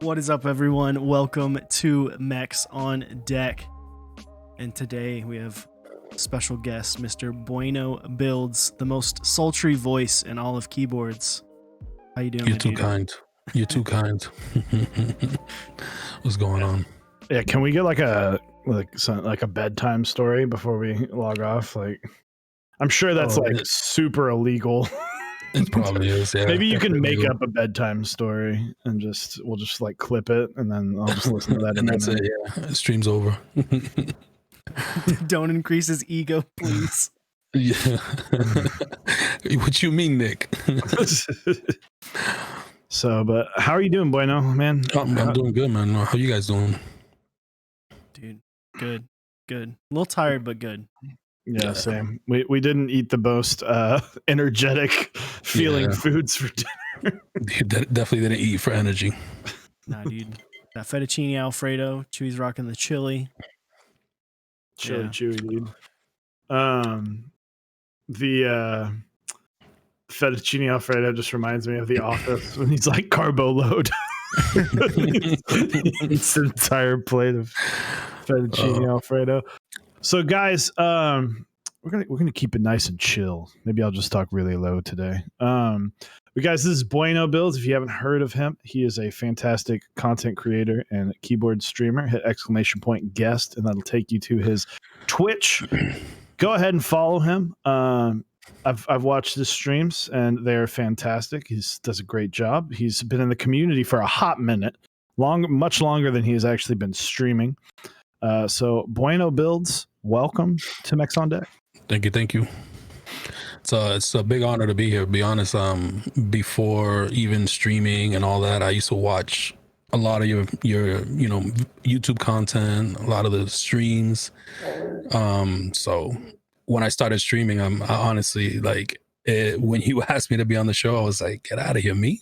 What is up, everyone? Welcome to Mechs on Deck. And today we have special guest, Mr. Bueno Builds, the most sultry voice in all of keyboards. How you doing? You're too kind. You're too kind. What's going on? Yeah, can we get like a bedtime story before we log off? Like, I'm sure that's super illegal. It probably is. Yeah. Maybe you can make up a bedtime story and we'll just like clip it and then I'll just listen to that. And that's it. Yeah, stream's over. Don't increase his ego, please. Yeah. What you mean, Nick? So, but how are you doing, Bueno, man? I'm doing good, man. How you guys doing? Dude, good. A little tired, but good. Yeah, same. We didn't eat the most energetic feeling foods for dinner. You definitely didn't eat for energy. Nah, dude. That fettuccine Alfredo. Chewy's rocking the chili. Chewy, dude. The fettuccine Alfredo just reminds me of The Office when he's like carbo load. It's an entire plate of fettuccine Alfredo. So guys, we're gonna keep it nice and chill. Maybe I'll just talk really low today. But guys, this is Bueno Builds. If you haven't heard of him, he is a fantastic content creator and keyboard streamer. Hit !guest, and that'll take you to his Twitch. Go ahead and follow him. I've watched his streams and they're fantastic. He does a great job. He's been in the community for a hot minute, much longer than he has actually been streaming. So Bueno Builds, welcome to Mechs on Deck. Thank you. It's a big honor to be here. To be honest, before even streaming and all that, I used to watch a lot of your YouTube content, a lot of the streams. So when I started streaming, I honestly like when you asked me to be on the show, I was like, get out of here, me.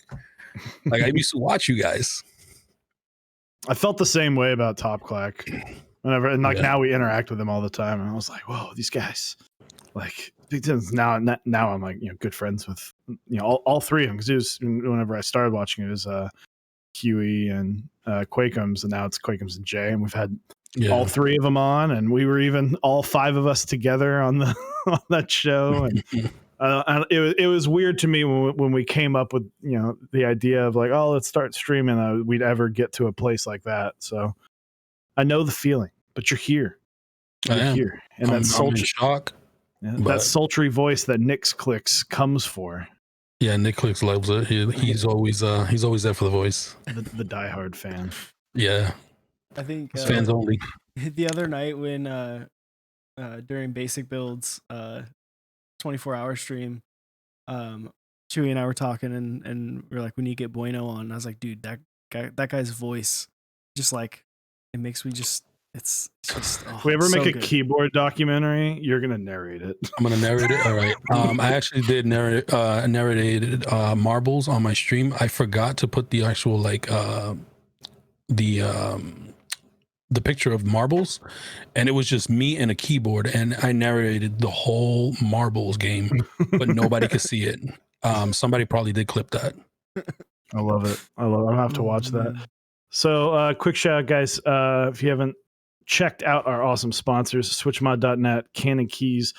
Like I used to watch you guys. I felt the same way about Top Clack. Whenever and like Yeah. now we interact with them all the time, and I was like, whoa, these guys, like now I'm like good friends with all three of them, because it was whenever I started watching it was Huey and Quakeums, and now it's Quakeums and Jay, and we've had all three of them on, and we were even all five of us together on the on that show, and it was weird to me when we came up with the idea of like, oh, let's start streaming, we'd ever get to a place like that. So I know the feeling, but you're here. You're here, and I'm in shock. That sultry voice that Nick's Clicks comes for. Yeah, Nick Clicks loves it. He's always there for the voice. The diehard fan. Yeah, I think fans only. The other night when during Basic Builds 24-hour stream, Chewy and I were talking, and we are like, we need to get Bueno on. And I was like, dude, that guy's voice, just like, it makes me just. It's just. Oh, if we ever make a good. keyboard documentary, you're gonna narrate it. I'm gonna narrate it. All right. I actually did narrated Marbles on my stream. I forgot to put the actual like the picture of Marbles, and it was just me and a keyboard, and I narrated the whole Marbles game, but nobody could see it. Somebody probably did clip that. I love it. I'll have to watch that. So quick shout out, guys. If you haven't checked out our awesome sponsors, switchmod.net, Canon Keys,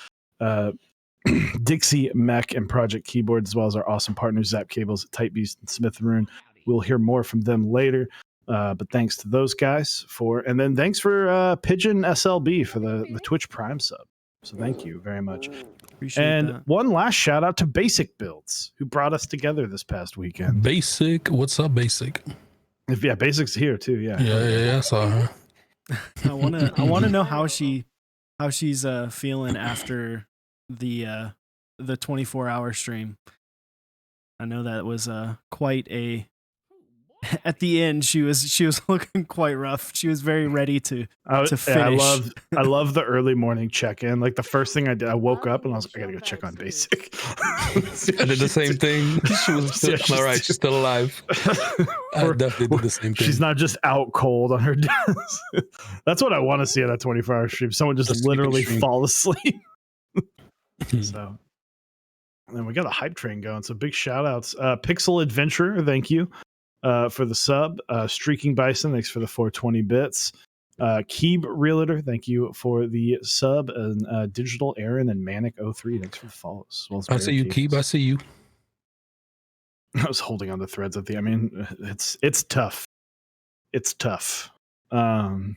Dixie Mech, and Project Keyboard, as well as our awesome partners Zap Cables, Type Beast, and Smith & Rune. We'll hear more from them later, but thanks to those guys and then thanks for Pigeon SLB for the Twitch Prime sub. So thank you very much. Appreciate that. One last shout out to Basic Builds, who brought us together this past weekend. Basic, what's up, Basic? Yeah, Basic's here too. Yeah. I saw her. I wanna know how she's feeling after the 24-hour stream. I know that was quite a. At the end, she was looking quite rough. She was very ready to finish. I love the early morning check-in. Like the first thing I did, I woke up and I was like, I gotta go check on Basic. I did the same thing. She was still all right. She's still alive. I definitely did the same thing. She's not just out cold on her desk. That's what I want to see on a 24-hour stream. Someone just literally fall asleep. So, and then we got a hype train going. So big shout outs. Pixel Adventurer, thank you for the sub. Streaking Bison, thanks for the 420 bits. Keeb Realtor, thank you for the sub. And Digital Aaron and Manic03, thanks for the follows. Well, I see you, Keeb. I see you. I was holding on the threads at the. I mean, it's tough. It's tough. But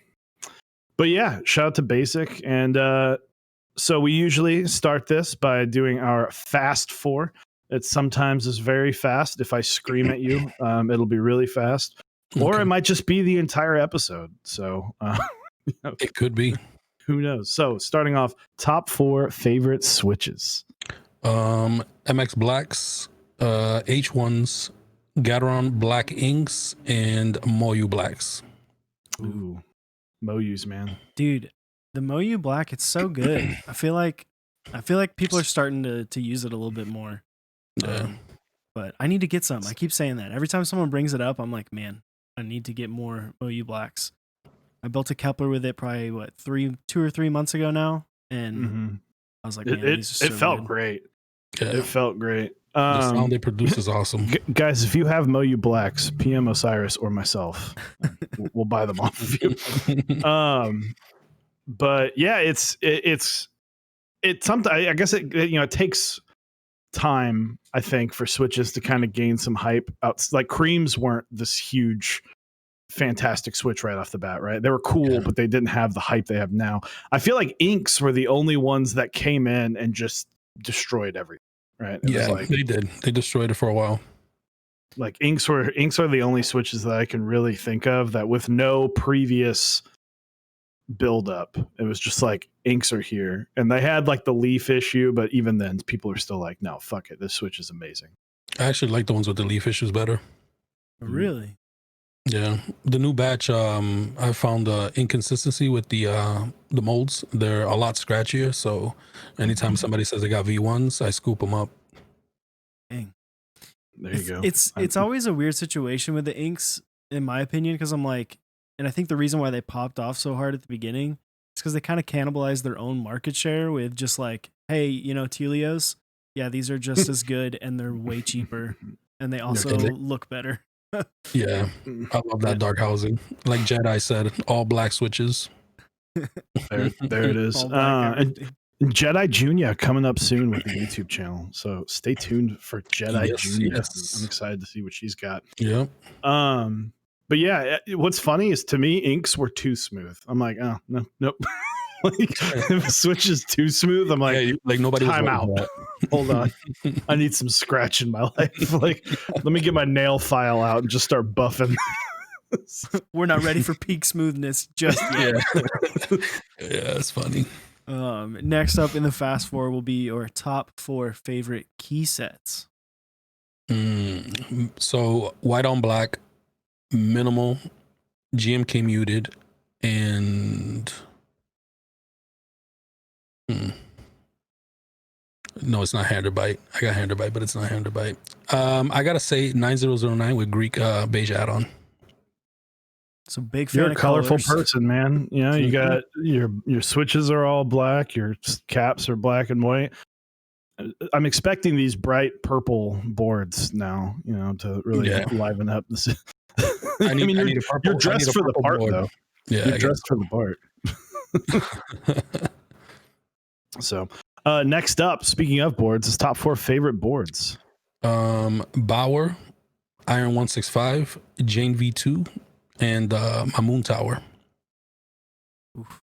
yeah, shout out to Basic. And so we usually start this by doing our fast four. It sometimes is very fast. If I scream at you, it'll be really fast. Or it might just be the entire episode. So it could be. Who knows? So starting off, top 4 favorite switches. MX Blacks, H1s, Gateron Black Inks, and Moyu Blacks. Ooh, Moyus, man. Dude, the Moyu Black, it's so good. I feel like people are starting to use it a little bit more. Yeah. But I need to get some. I keep saying that. Every time someone brings it up, I'm like, man, I need to get more Moyu Blacks. I built a Kepler with it probably 2 or 3 months ago now, and I was like, man, it felt great. Yeah. It felt great. The sound they produce is awesome. Guys, if you have Moyu Blacks, PM Osiris or myself, we'll buy them off of you. But yeah, it's sometimes I guess it takes time, I think, for switches to kind of gain some hype out. Like creams weren't this huge fantastic switch right off the bat, right? They were cool, but they didn't have the hype they have now. I feel like inks were the only ones that came in and just destroyed everything, right? They did. They destroyed it for a while. Like inks are the only switches that I can really think of that with no previous build up, it was just like inks are here, and they had like the leaf issue, but even then people are still like, no, fuck it, this switch is amazing. I actually like the ones with the leaf issues better. Really? Yeah, the new batch. I found inconsistency with the molds. They're a lot scratchier. So anytime somebody says they got V1s, I scoop them up. Dang. There you go. It's always a weird situation with the inks, in my opinion, because I'm like, and I think the reason why they popped off so hard at the beginning is because they kind of cannibalized their own market share with just like, hey, you know, Telios, yeah, these are just as good and they're way cheaper and they also look better. Yeah, I love that dark housing. Like Jedi said, all black switches. There it is. All black And everything. Jedi Junior coming up soon with the YouTube channel. So stay tuned for Jedi Yes, Junior. yes. I'm excited to see what she's got. Yeah. But yeah, what's funny is to me, inks were too smooth. I'm like, oh no, nope. Like if a switch is too smooth, I'm like, like nobody was time waiting out. for that. Hold on. I need some scratch in my life. Like, let me get my nail file out and just start buffing. We're not ready for peak smoothness just yet. Yeah, it's funny. Next up in the fast four will be your top 4 favorite key sets. So white on black, minimal, GMK muted, and no, it's not Handerbite. I got Handerbite, but it's not Handerbite. I gotta say 9009 with Greek beige add-on. So big fan You're a of colorful colors. person, man. You know, you got your switches are all black, your caps are black and white. I'm expecting these bright purple boards now, you know, to really liven up this. I mean, you're dressed for the part, though. Yeah, you're dressed for the part. So, next up, speaking of boards, is top 4 favorite boards. Bauer, Iron 165, Jane V2, and my Moon Tower. Oof.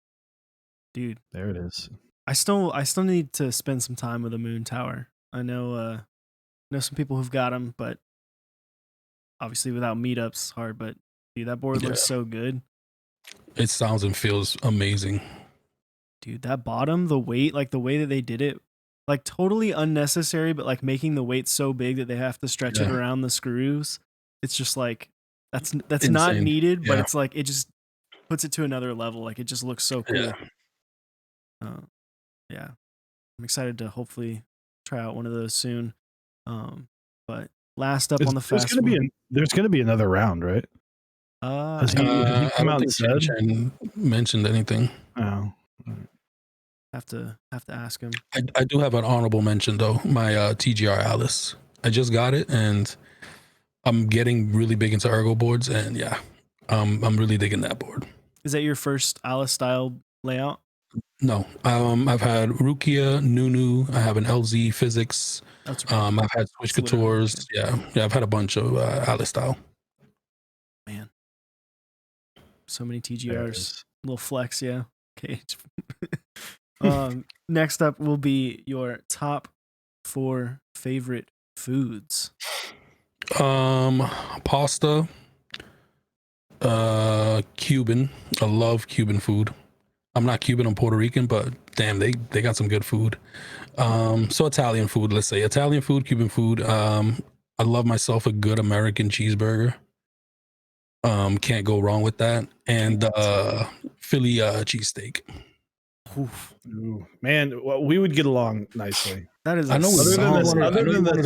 Dude, there it is. I still need to spend some time with a Moon Tower. I know some people who've got them, but obviously without meetups, hard. But dude, that board looks so good. It sounds and feels amazing. Dude, that bottom, the weight, like the way that they did it, like totally unnecessary, but like making the weight so big that they have to stretch it around the screws. It's just like that's insane. Not needed, but it's like it just puts it to another level. Like it just looks so cool. Yeah, I'm excited to hopefully try out one of those soon. But last up on the fast, there's gonna be another round, right? Has he come out and said? Mentioned anything? Oh, have to ask him. I do have an honorable mention though. My TGR Alice. I just got it, and I'm getting really big into ergo boards, and yeah, I'm really digging that board. Is that your first Alice style layout? No, I've had Rukia, Nunu. I have an LZ Physics. That's right. I've had Switch Couture. Yeah, I've had a bunch of Alice style. Man, so many TGRs. Little flex, yeah. Okay. Next up will be your top 4 favorite foods. Pasta. Cuban. I love Cuban food. I'm not Cuban, I'm Puerto Rican, but damn, they got some good food. So Italian food, let's say Italian food, Cuban food. I love myself a good American cheeseburger. Can't go wrong with that. And Philly cheesesteak. Ooh, man, well, we would get along nicely. That is. I know. Other than this,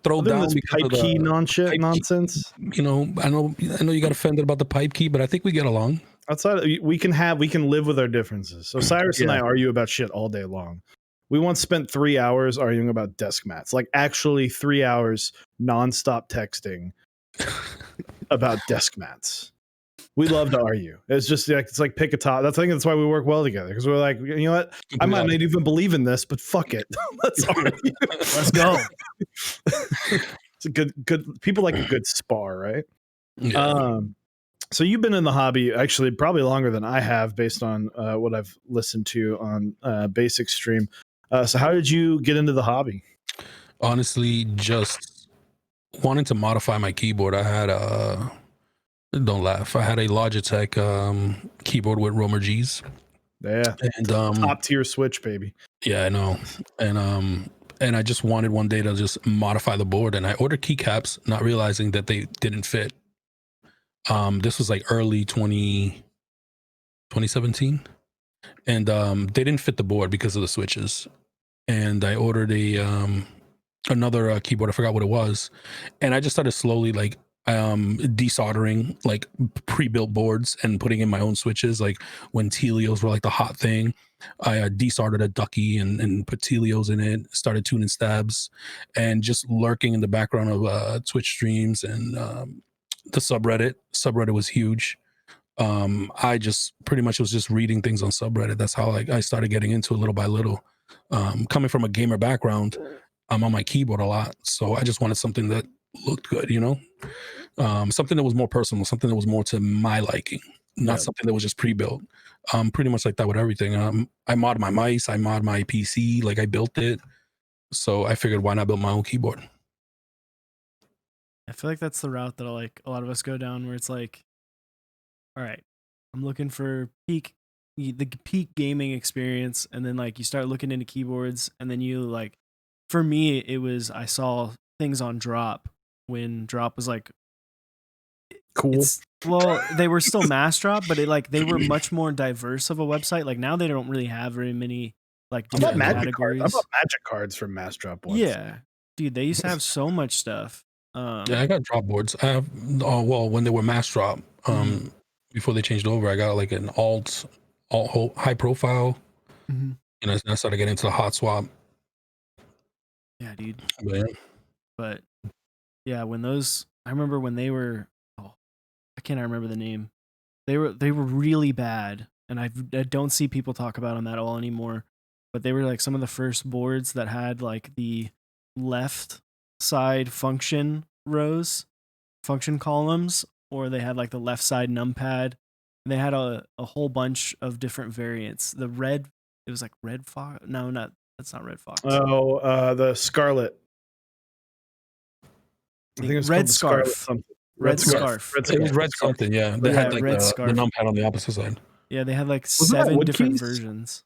throw down pipe key nonsense. You know, I know you got offended about the pipe key, but I think we get along. Outside, we can live with our differences. So Cyrus and I argue about shit all day long. We once spent 3 hours arguing about desk mats, like actually 3 hours nonstop texting about desk mats. We love to argue. It's just like pick a top. I think that's why we work well together, because we're like, you know what? I might not even believe in this, but fuck it. Let's argue. Let's go. It's a good people like a good spar, right? Yeah. So you've been in the hobby actually probably longer than I have, based on what I've listened to on Basic Stream. So how did you get into the hobby? Honestly, just wanting to modify my keyboard. I had don't laugh. I had a Logitech keyboard with Romer G's. Yeah, and top tier switch, baby. Yeah, I know. And I just wanted one day to just modify the board, and I ordered keycaps, not realizing that they didn't fit. This was like early 2017, and they didn't fit the board because of the switches. And I ordered another keyboard. I forgot what it was, and I just started slowly like desoldering like pre-built boards and putting in my own switches. Like when Telios were like the hot thing, I desoldered a Ducky and put Telios in it. Started tuning stabs, and just lurking in the background of Twitch streams and the subreddit. Subreddit was huge. I just pretty much was just reading things on subreddit. That's how I started getting into it little by little. Coming from a gamer background, I'm on my keyboard a lot, so I just wanted something that looked good, something that was more personal, something that was more to my liking, not something that was just pre-built. Pretty much like that with everything. I mod my mice, I mod my PC, like I built it, so I figured why not build my own keyboard. I feel like that's the route that like a lot of us go down, where it's like, all right, I'm looking for the peak gaming experience, and then like you start looking into keyboards, and then you like, for me it was, I saw things on Drop when Drop was like Cool. Well, they were still mass drop, but they were much more diverse of a website. Like now they don't really have very many like different categories. I bought magic cards from Mass Drop once. Yeah, dude, they used to have so much stuff. Yeah, I got drop boards. I have when they were mass drop, before they changed over, I got like an alt high profile. And I started getting into the hot swap. Yeah, dude. But yeah, when those, I remember when they were, I can't remember the name. They were really bad, and I don't see people talk about them at all anymore. But they were like some of the first boards that had like the left side function columns, or they had like the left side numpad. And they had a whole bunch of different variants. The red, it was like Red Fox. No, that's not Red Fox. Oh, the Scarlet. I think it was Red Scarf. Red Scarf. It was red something, yeah. They had like the numpad on the opposite side. Yeah, they had like 7 different versions.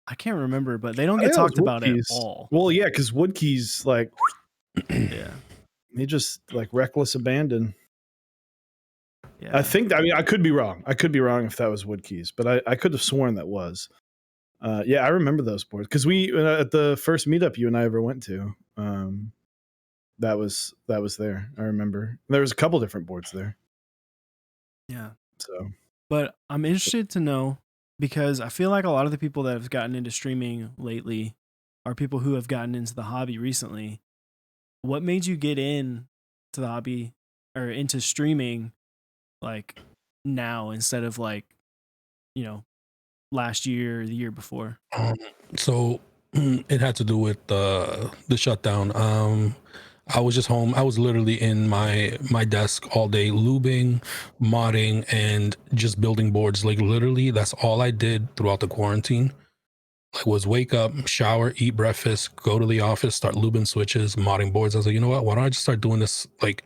I can't remember, but they don't get talked about at all. Well, yeah, because Woodkeys, like, yeah, they just like reckless abandon. Yeah, I mean, I could be wrong. I could be wrong if that was Woodkeys, but I could have sworn that was. Yeah, I remember those boards because we at the first meetup you and I ever went to. That was there. I remember there was a couple different boards there. Yeah. So, but I'm interested to know, because I feel like a lot of the people that have gotten into streaming lately are people who have gotten into the hobby recently. What made you get in to the hobby or into streaming like now instead of like, last year or the year before? So it had to do with the shutdown. I was just home. I was literally in my desk all day, lubing, modding, and just building boards. Like literally, that's all I did throughout the quarantine. Like was wake up, shower, eat breakfast, go to the office, start lubing switches, modding boards. I was like, you know what? Why don't I just start doing this like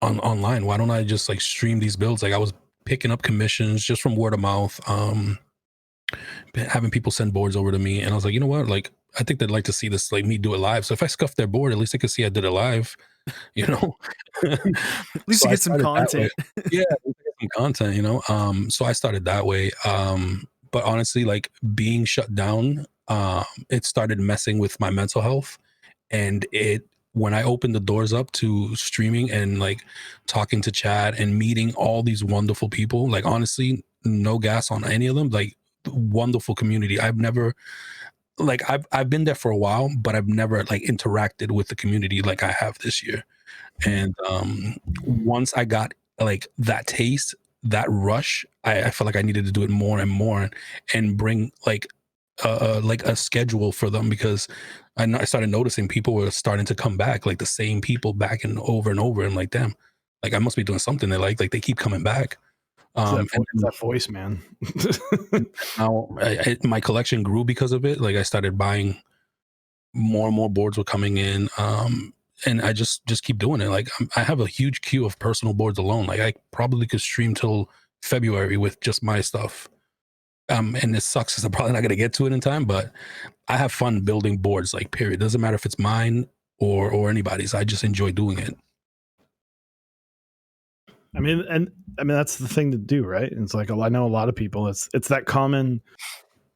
online? Why don't I just like stream these builds? Like I was picking up commissions just from word of mouth, having people send boards over to me, and I was like, you know what? Like I think they'd like to see this, like me do it live. So if I scuff their board, at least they can see I did it live, At least you get some content. Yeah, some content, So I started that way. But honestly, like being shut down, it started messing with my mental health. And when I opened the doors up to streaming and like talking to Chad and meeting all these wonderful people, like honestly, no gas on any of them, like wonderful community. I've never, like I've been there for a while, but I've never like interacted with the community like I have this year. And once I got like that taste, that rush, I felt like I needed to do it more and more and bring like a schedule for them, because I started noticing people were starting to come back, like the same people back and over, and like, damn, like I must be doing something they like they keep coming back. And that voice, man. Now my collection grew because of it. Like I started buying more and more boards were coming in, and I just keep doing it. Like I have a huge queue of personal boards alone. Like I probably could stream till February with just my stuff. And this sucks because I'm probably not going to get to it in time, but I have fun building boards, like period. Doesn't matter if it's mine or anybody's. I just enjoy doing it. I mean, that's the thing to do, right? And it's like I know a lot of people. It's that common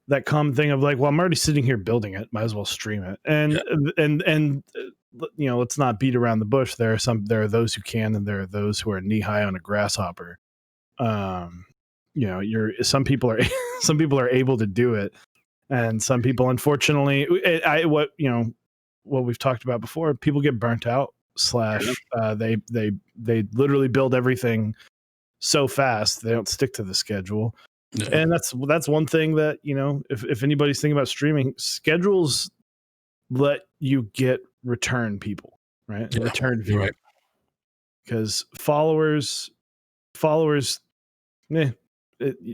thing of like, well, I'm already sitting here building it, might as well stream it. And Yeah. let's not beat around the bush. There are those who can, and there are those who are knee high on a grasshopper. Some people are some people are able to do it, and some people, unfortunately, what we've talked about before, people get burnt out. They literally build everything so fast they don't stick to the schedule. Yeah. And that's one thing that, if anybody's thinking about streaming, schedules let you get return people, right? Yeah, Return you're right. because followers,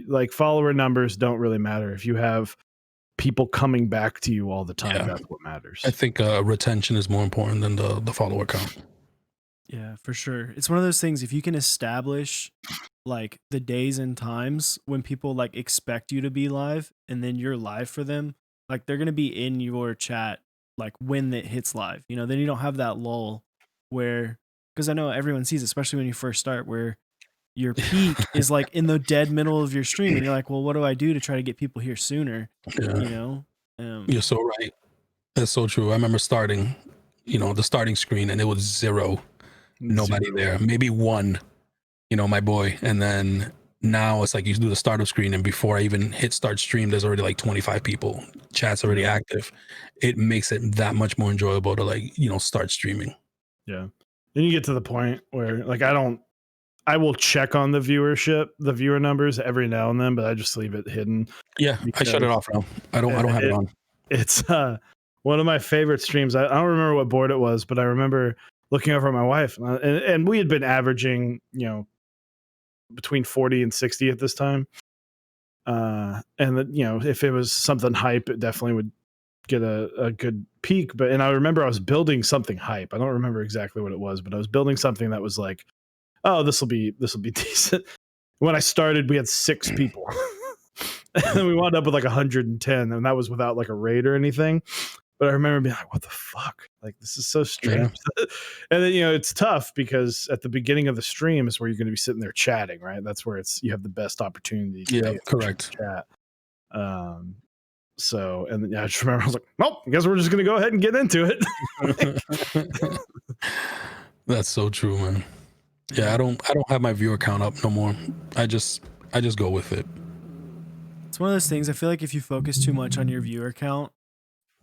like follower numbers don't really matter if you have people coming back to you all the time. Yeah. That's what matters. I think retention is more important than the follower count. Yeah, for sure. It's one of those things, if you can establish like the days and times when people like expect you to be live and then you're live for them, like they're going to be in your chat like when it hits live. Then you don't have that lull where, because I know everyone sees, especially when you first start, where your peak is like in the dead middle of your stream and you're like, well, what do I do to try to get people here sooner? Yeah. You're so right. That's so true. I remember starting, the starting screen, and it was zero. Nobody there, maybe one, my boy. And then now it's like you do the startup screen, and before I even hit start stream, there's already like 25 people. Chat's already active. It makes it that much more enjoyable to like, start streaming. Yeah. Then you get to the point where like I will check on the viewer numbers every now and then, but I just leave it hidden. Yeah, I shut it off now. I don't have it on. It's one of my favorite streams. I don't remember what board it was, but I remember looking over at my wife, and we had been averaging, between 40 and 60 at this time. And if it was something hype, it definitely would get a good peak. And I remember I was building something hype. I don't remember exactly what it was, but I was building something that was like, oh, this will be decent. When I started, we had 6 people. And then we wound up with like 110, and that was without like a raid or anything. But I remember being like, what the fuck? Like, this is so strange. Yeah. And then, it's tough because at the beginning of the stream is where you're going to be sitting there chatting, right? That's where you have the best opportunity to yeah, correct. Chat. So, and then, I just remember I was like, well, I guess we're just going to go ahead and get into it. That's so true, man. Yeah, I don't have my viewer count up no more. I just go with it. It's one of those things. I feel like if you focus too much on your viewer count,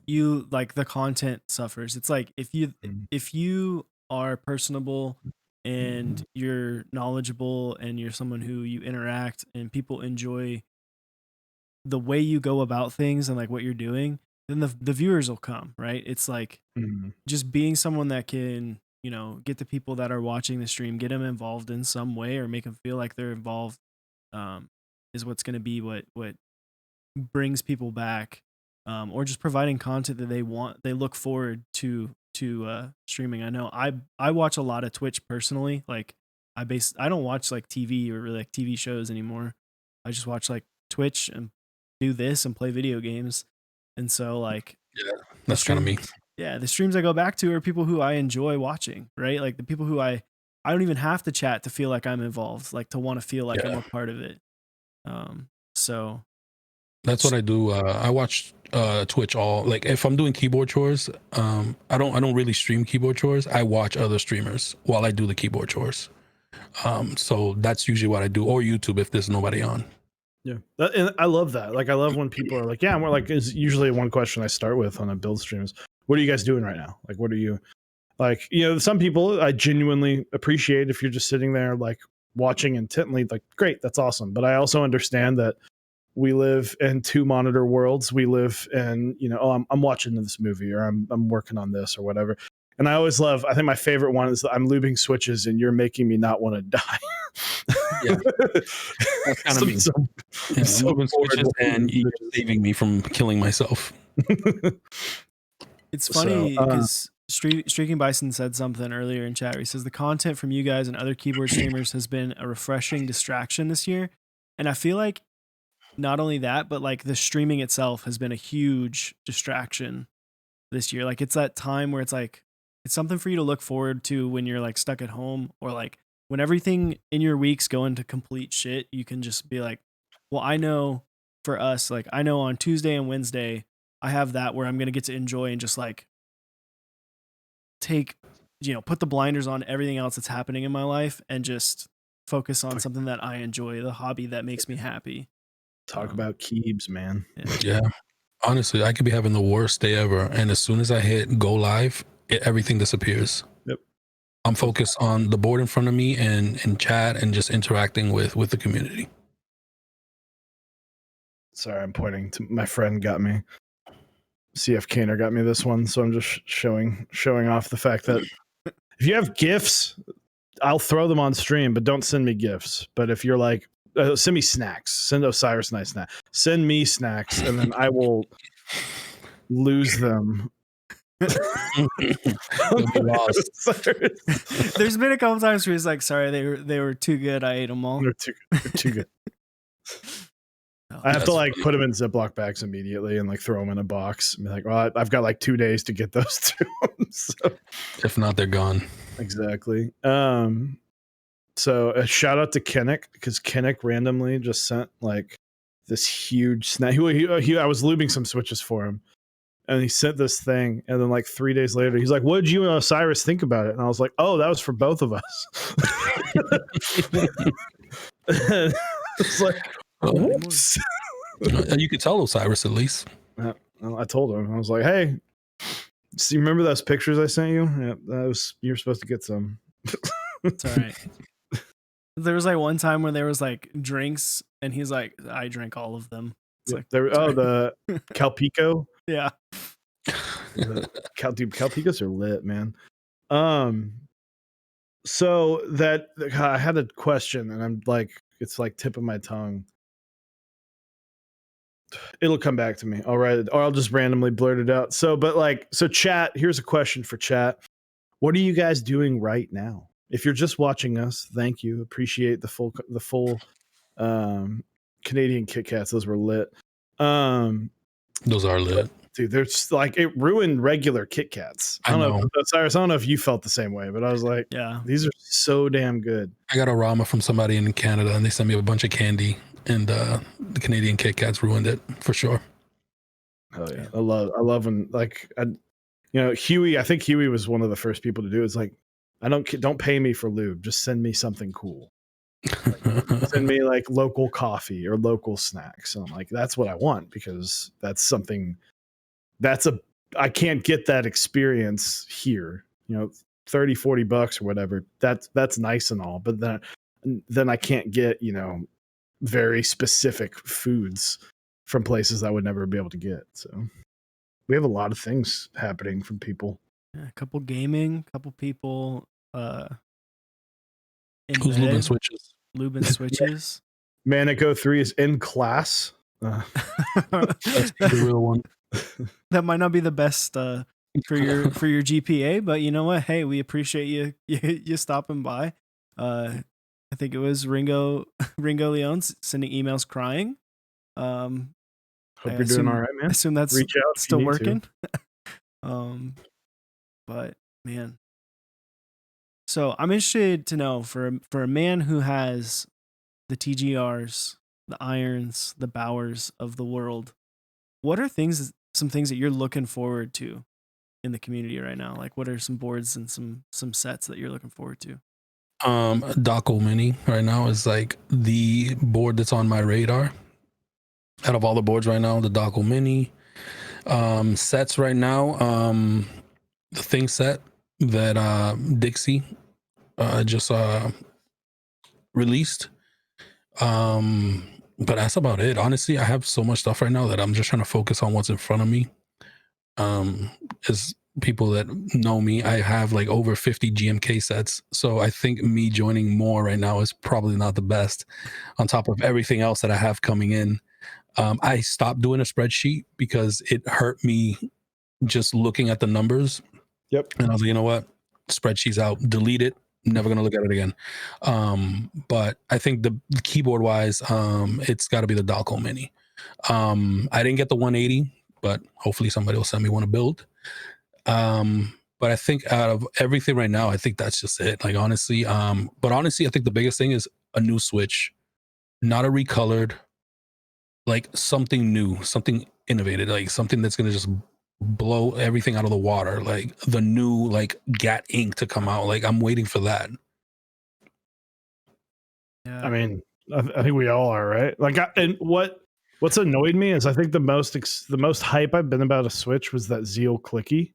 you like the content suffers. It's like if you are personable and you're knowledgeable and you're someone who you interact and people enjoy the way you go about things and like what you're doing, then the viewers will come, right? It's like just being someone that can, get the people that are watching the stream, get them involved in some way or make them feel like they're involved, is what's going to be what brings people back, or just providing content that they look forward to streaming. I know I watch a lot of Twitch personally. Like I don't watch like TV or really like TV shows anymore. I just watch like Twitch and do this and play video games. And so like, yeah, that's kind of me. Yeah, the streams I go back to are people who I enjoy watching, right? Like the people who I don't even have to chat to feel like I'm involved, like to want to feel like I'm a part of it. So that's what I do. I watch Twitch like if I'm doing keyboard chores, I don't really stream keyboard chores. I watch other streamers while I do the keyboard chores. So that's usually what I do, or YouTube if there's nobody on. Yeah, and I love that. Like I love when people are like, yeah, more like is usually one question I start with on a build stream is, what are you guys doing right now? Like, what are you like? Some people I genuinely appreciate if you're just sitting there like watching intently, like, great, that's awesome. But I also understand that we live in 2 monitor worlds. We live in, I'm watching this movie or I'm working on this or whatever. And I always I think my favorite one is I'm lubing switches and you're making me not want to die. Yeah, that's kind of me. I'm lubing switches and you're saving me from killing myself. It's funny because Streaking Bison said something earlier in chat where he says the content from you guys and other keyboard streamers has been a refreshing distraction this year. And I feel like not only that, but like the streaming itself has been a huge distraction this year. Like it's that time where it's like, it's something for you to look forward to when you're like stuck at home or like when everything in your weeks go into complete shit, you can just be like, well, I know for us, like I know on Tuesday and Wednesday, I have that where I'm going to get to enjoy and just like take, put the blinders on everything else that's happening in my life and just focus on something that I enjoy, the hobby that makes me happy. Talk about Keebs, man. Yeah. Honestly, I could be having the worst day ever, and as soon as I hit go live, everything disappears. Yep. I'm focused on the board in front of me and chat and just interacting with the community. Sorry, I'm pointing to my friend got me. CF Kaner got me this one, so I'm just showing off the fact that if you have GIFs, I'll throw them on stream, but don't send me GIFs. But if you're like, send me snacks, send Osiris nice snack, send me snacks, and then I will lose them. You'll be lost. There's been a couple times where he's like, sorry, they were too good. I ate them all. They're too good. I have to like put them in Ziploc bags immediately and like throw them in a box and be like, well, I've got like 2 days to get those to them. So, if not, they're gone. Exactly. So a shout out to Kinnick, because Kinnick randomly just sent like this huge snack. I was lubing some switches for him, and he sent this thing, and then like 3 days later, he's like, "What did you and Osiris think about it?" And I was like, "Oh, that was for both of us." It's like, whoops. You could tell Osiris at least. I told him, I was like, "Hey, see, remember those pictures I sent you? Yeah, you're supposed to get some." It's all right. There was like one time where there was like drinks, and he's like, "I drank all of them." It's like, the Calpico. Yeah. Calpicos are lit, man. So that I had a question, and I'm like, it's like tip of my tongue. It'll come back to me. All right, or I'll just randomly blurt it out. So chat. Here's a question for chat. What are you guys doing right now? If you're just watching us, thank you. Appreciate the full Canadian Kit Kats. Those were lit. Those are lit. Dude, there's like, it ruined regular Kit Kats. I don't know, Cyrus. I don't know if you felt the same way, but I was like, yeah, these are so damn good. I got a Rama from somebody in Canada, and they sent me a bunch of candy, and the Canadian Kit Kats ruined it for sure. Oh yeah, I love when like Huey. I think Huey was one of the first people to do it. It's like, don't pay me for lube, just send me something cool. Like, send me like local coffee or local snacks. And I'm like, that's what I want, because that's something I can't get that experience here. $30-$40 or whatever. That's nice and all, but then I can't get, very specific foods from places I would never be able to get. So we have a lot of things happening from people. Yeah, a couple gaming, couple people who's lubing switches. Manico 3 is in class. That's the real one. That might not be the best for your GPA, but you know what? Hey, we appreciate you stopping by. I think it was Ringo Leone sending emails crying. Hope you're doing all right, man. I assume that's Reach out still working. But man, so I'm interested to know, for a man who has the TGRs, the Irons, the Bowers of the world, what are some things that you're looking forward to in the community right now? Like, what are some boards and some sets that you're looking forward to? Daco Mini right now is like the board that's on my radar. Out of all the boards right now, the Daco Mini. Sets right now, the Thing set that Dixie just released. But that's about it. Honestly, I have so much stuff right now that I'm just trying to focus on what's in front of me. As people that know me, I have like over 50 GMK sets. So I think me joining more right now is probably not the best, on top of everything else that I have coming in. I stopped doing a spreadsheet because it hurt me just looking at the numbers. Yep. And I was like, you know what? Spreadsheet's out. Delete it. Never going to look at it again. But I think the keyboard wise, it's got to be the Daco Mini. I didn't get the 180, but hopefully somebody will send me one to build. But I think out of everything right now, I think that's just it. Like honestly, but honestly, I think the biggest thing is a new Switch, not a recolored, like something new, something innovated, like something that's gonna just blow everything out of the water. Like the new like GAT ink to come out. Like I'm waiting for that. Yeah. I mean, I think we all are, right? Like, and what's annoyed me is I think the most hype I've been about a Switch was that Zeal Clicky.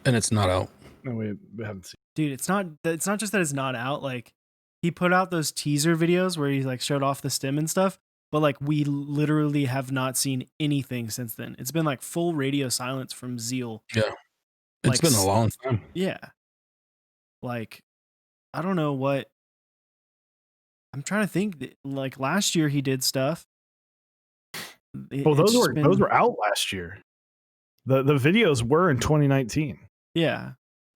And it's not out. No, we haven't seen. Dude, it's not just that it's not out. Like, he put out those teaser videos where he like showed off the stem and stuff, but like we literally have not seen anything since then. It's been like full radio silence from Zeal. Yeah. It's Like, been a long time. Yeah. Like, I don't know what. I'm trying to think. Like last year he did stuff. Well, those were out last year. The videos were in 2019. Yeah.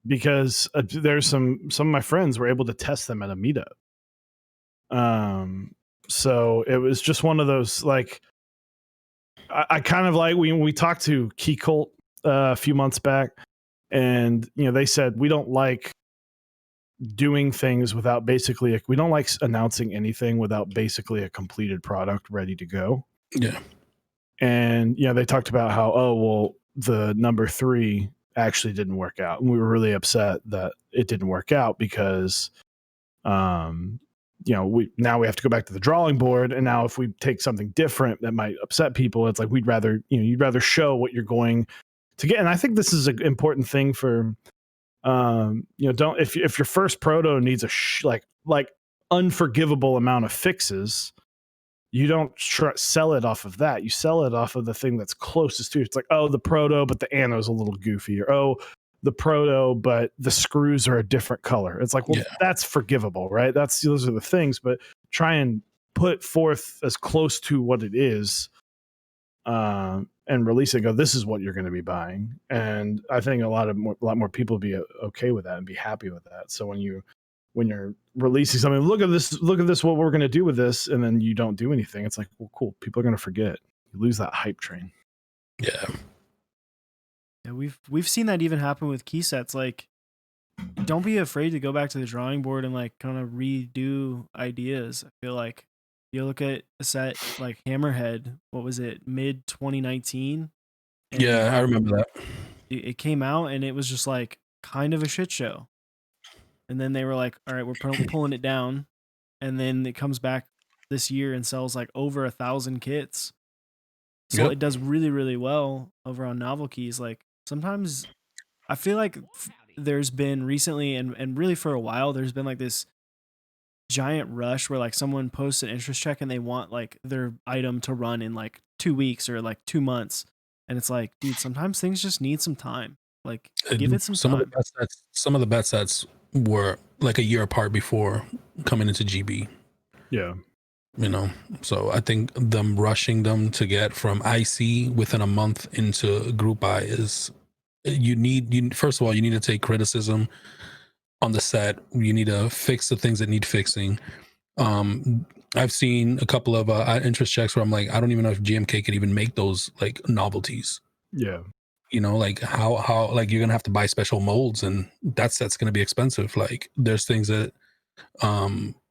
Because there's some of my friends were able to test them at a meetup. So it was just one of those, like, I kind of like, we talked to Key Cult a few months back, and they said we don't like doing things without basically we don't like announcing anything without basically a completed product ready to go. Yeah. And they talked about how the number 3 actually didn't work out, and we were really upset that it didn't work out because we have to go back to the drawing board, and now if we take something different that might upset people, it's like you'd rather show what you're going to get. And I think this is an important thing for don't, if your first proto needs a like unforgivable amount of fixes, you don't sell it off of that. You sell it off of the thing that's closest to it. It's like, the proto, but the ano's a little goofy, or the proto, but the screws are a different color. It's like, that's forgivable, right? Those are the things, but try and put forth as close to what it is, and release it. Go, this is what you're going to be buying, and I think a lot more people will be okay with that and be happy with that. So when you're releasing something, look at this, what we're going to do with this, and then you don't do anything, it's like, well, cool, people are going to forget. You lose that hype train. Yeah. Yeah, we've seen that even happen with key sets. Like, don't be afraid to go back to the drawing board and like kind of redo ideas. I feel like you look at a set like Hammerhead, what was it, mid 2019? Yeah, I remember that. It came out and it was just like kind of a shit show. And then they were like, all right, we're pulling it down. And then it comes back this year and sells like over 1,000 kits. So It does really, really well over on Novel Keys. Like, sometimes I feel like there's been recently and really for a while, there's been like this giant rush where like someone posts an interest check and they want like their item to run in like 2 weeks or like 2 months. And it's like, dude, sometimes things just need some time. Like, give it some time. Some of the best sets were like a year apart before coming into GB. Yeah. So I think them rushing them to get from IC within a month into group buy is, first of all, you need to take criticism on the set. You need to fix the things that need fixing. I've seen a couple of interest checks where I'm like, I don't even know if GMK could even make those like novelties. Yeah. Like how like you're gonna have to buy special molds, and that's gonna be expensive. Like there's things that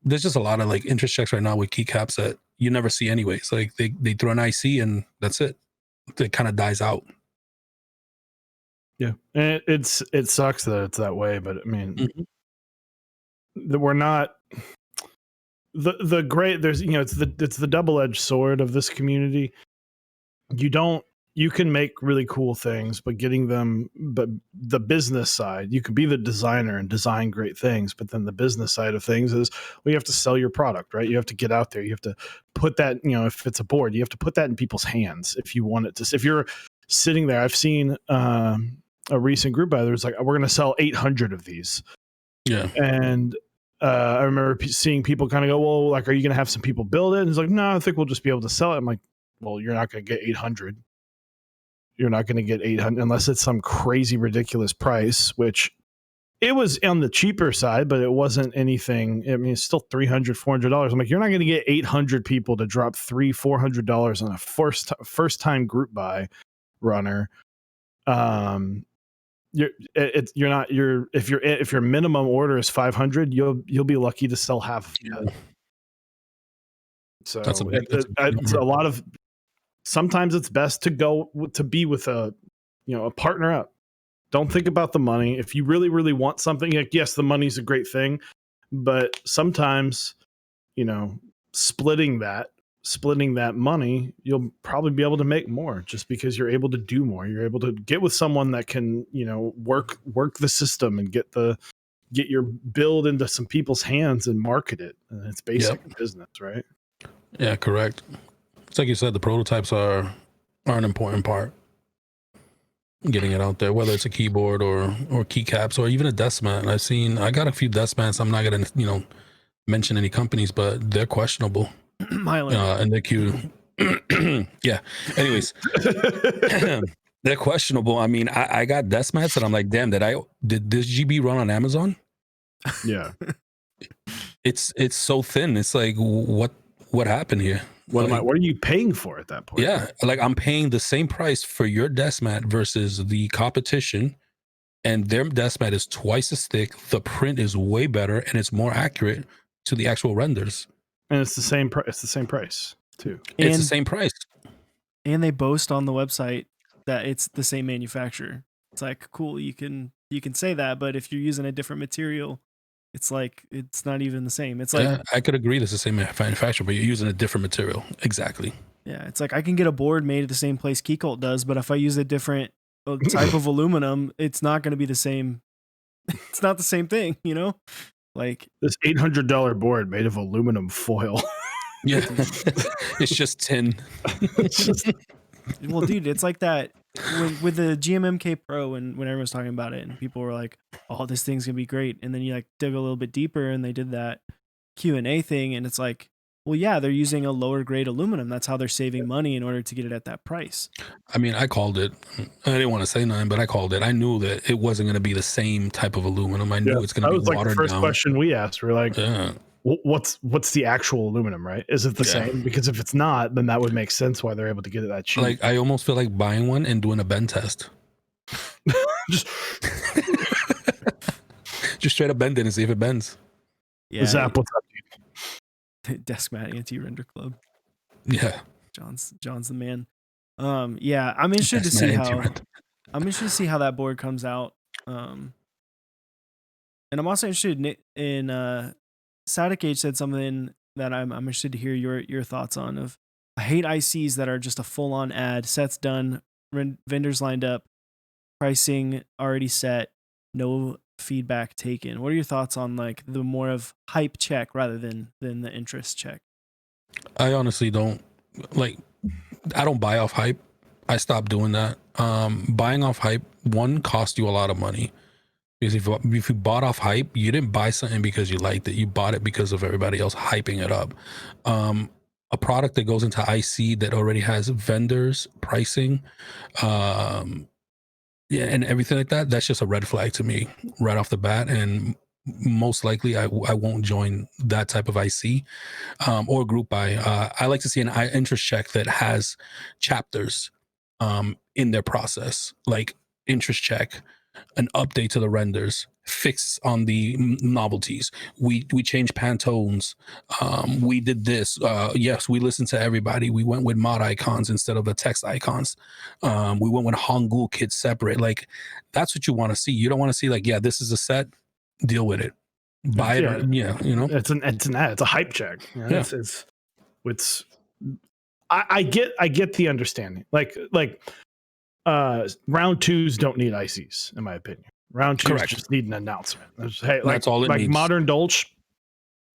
there's just a lot of like interest checks right now with keycaps that you never see anyways. Like they throw an IC and that's it. It kind of dies out. Yeah, and it sucks that it's that way, but I mean, that we're not the great. There's it's the double-edged sword of this community. You can make really cool things, but the business side, you can be the designer and design great things, but then the business side of things is, well, you have to sell your product, right? You have to get out there. You have to put that, if it's a board, you have to put that in people's hands. If you want it to, if you're sitting there, I've seen a recent group buy, there's like, we're going to sell 800 of these. Yeah. And I remember seeing people kind of go, well, like, are you going to have some people build it? And it's like, no, I think we'll just be able to sell it. I'm like, well, you're not going to get 800. You're not going to get 800 unless it's some crazy ridiculous price, which it was on the cheaper side, but it wasn't anything. I mean, it's still $300, $400. I'm like, you're not going to get 800 people to drop $300-$400 on a first time group buy runner. if your minimum order is 500, you'll be lucky to sell half. Yeah. So That's a big it's a lot of. Sometimes it's best to be with a partner up. Don't think about the money. If you really, really want something, like, yes, the money's a great thing, but sometimes, splitting that money, you'll probably be able to make more just because you're able to do more. You're able to get with someone that can, work the system and get your build into some people's hands and market it. And it's basic business, right? Yeah, correct. It's like you said, the prototypes are an important part. Getting it out there, whether it's a keyboard or keycaps or even a desk mat. I got a few desk mats. I'm not gonna mention any companies, but they're questionable. And they're cute. Yeah. Anyways, they're questionable. I mean, I got desk mats and I'm like, damn, did this GB run on Amazon? Yeah. It's so thin. It's like, what happened here? What are you paying for at that point? Yeah, like I'm paying the same price for your desk mat versus the competition, and their desk mat is twice as thick. The print is way better, and it's more accurate to the actual renders. And it's the same price. It's the same price too. It's the same price. And they boast on the website that it's the same manufacturer. It's like, cool, you can say that, but if you're using a different material, it's like it's not even the same. It's like I could agree this is the same manufacturer, but you're using a different material. Exactly. Yeah, it's like I can get a board made at the same place Keycult does, but if I use a different type of aluminum, it's not going to be the same. It's not the same thing, Like this $800 board made of aluminum foil. Yeah, it's just tin. Well, dude, it's like that with the GMMK Pro, and when everyone was talking about it, and people were like, "Oh, this thing's gonna be great," and then you like dig a little bit deeper, and they did that Q&A thing, and it's like, well, yeah, they're using a lower grade aluminum. That's how they're saving money in order to get it at that price. I mean, I called it. I didn't want to say nothing, but I called it. I knew that it wasn't going to be the same type of aluminum. I knew it's going to be watered down. That was like the first question we asked. We're like, what's the actual aluminum, right? Is it the same? Because if it's not, then that would make sense why they're able to get it that cheap. Like, I almost feel like buying one and doing a bend test. Just straight up bend it and see if it bends. Yeah. Zap, what's up, dude? Desk mat anti-render club. Yeah. John's the man. Yeah, I'm interested to see how that board comes out. And I'm also interested in Static Age said something that I'm interested to hear your thoughts on. Of I hate ICs that are just a full-on ad. Sets done, vendors lined up, pricing already set, no feedback taken. What are your thoughts on like the more of hype check rather than the interest check? I honestly don't like. I don't buy off hype. I stopped doing that. Buying off hype, one, cost you a lot of money. Because if you bought off hype, you didn't buy something because you liked it. You bought it because of everybody else hyping it up. A product that goes into IC that already has vendors, pricing, and everything like that, that's just a red flag to me right off the bat. And most likely I won't join that type of IC or group buy. I like to see an interest check that has chapters in their process, like interest check, an update to the renders, fix on the novelties. We changed Pantones. We did this. Yes, we listened to everybody. We went with mod icons instead of the text icons. We went with Hangul kits separate. Like, that's what you want to see. You don't want to see like, yeah, this is a set, deal with it. Buy it. It's an ad. It's a hype check. It's I get the understanding. Like round twos don't need ICs, in my opinion. Round twos just need an announcement. Hey, that's all it needs. Like Modern Dolch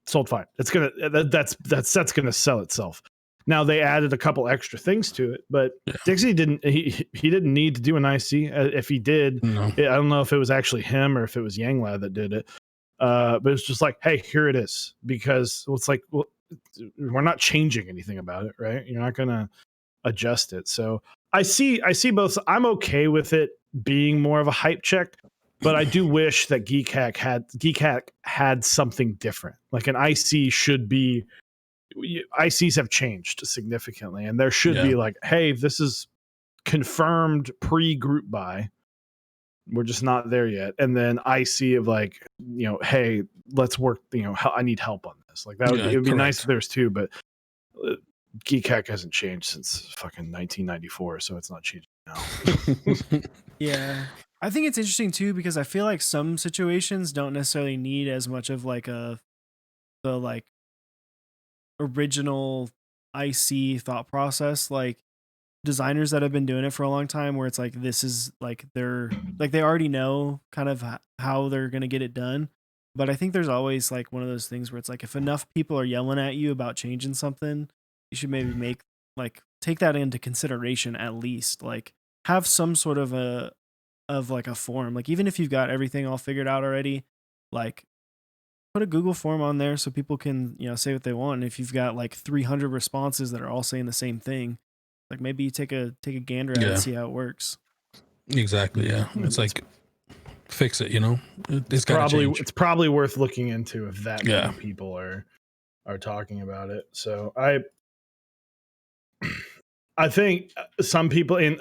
sold fine. It's gonna that set's gonna sell itself. Now they added a couple extra things to it, but Dixie didn't. He didn't need to do an IC. If he did, I don't know if it was actually him or if it was Yanglad that did it. But it's just like, hey, here it is, because it's like, well, we're not changing anything about it, right? You're not gonna adjust it. So I see both. I'm okay with it being more of a hype check, but I do wish that Geek Hack had something different. Like an IC should be. ICs have changed significantly, and there should be like, hey, this is confirmed pre-group buy. We're just not there yet. And then I see of like, hey, let's work, I need help on this. Like that it would be nice if there's two, but Geek Hack hasn't changed since fucking 1994, so it's not changing now. Yeah. I think it's interesting too because I feel like some situations don't necessarily need as much of like the like original IC thought process. Like designers that have been doing it for a long time where it's like this is like they're like they already know kind of how they're going to get it done. But I think there's always like one of those things where it's like if enough people are yelling at you about changing something, you should maybe take that into consideration at least. Like have some sort of a form. Like even if you've got everything all figured out already, like put a Google form on there so people can, say what they want. And if you've got like 300 responses that are all saying the same thing, like maybe you take a gander at it and see how it works. Exactly. Yeah. It's like fix it, It's probably worth looking into if that many people are talking about it. So I think some people, and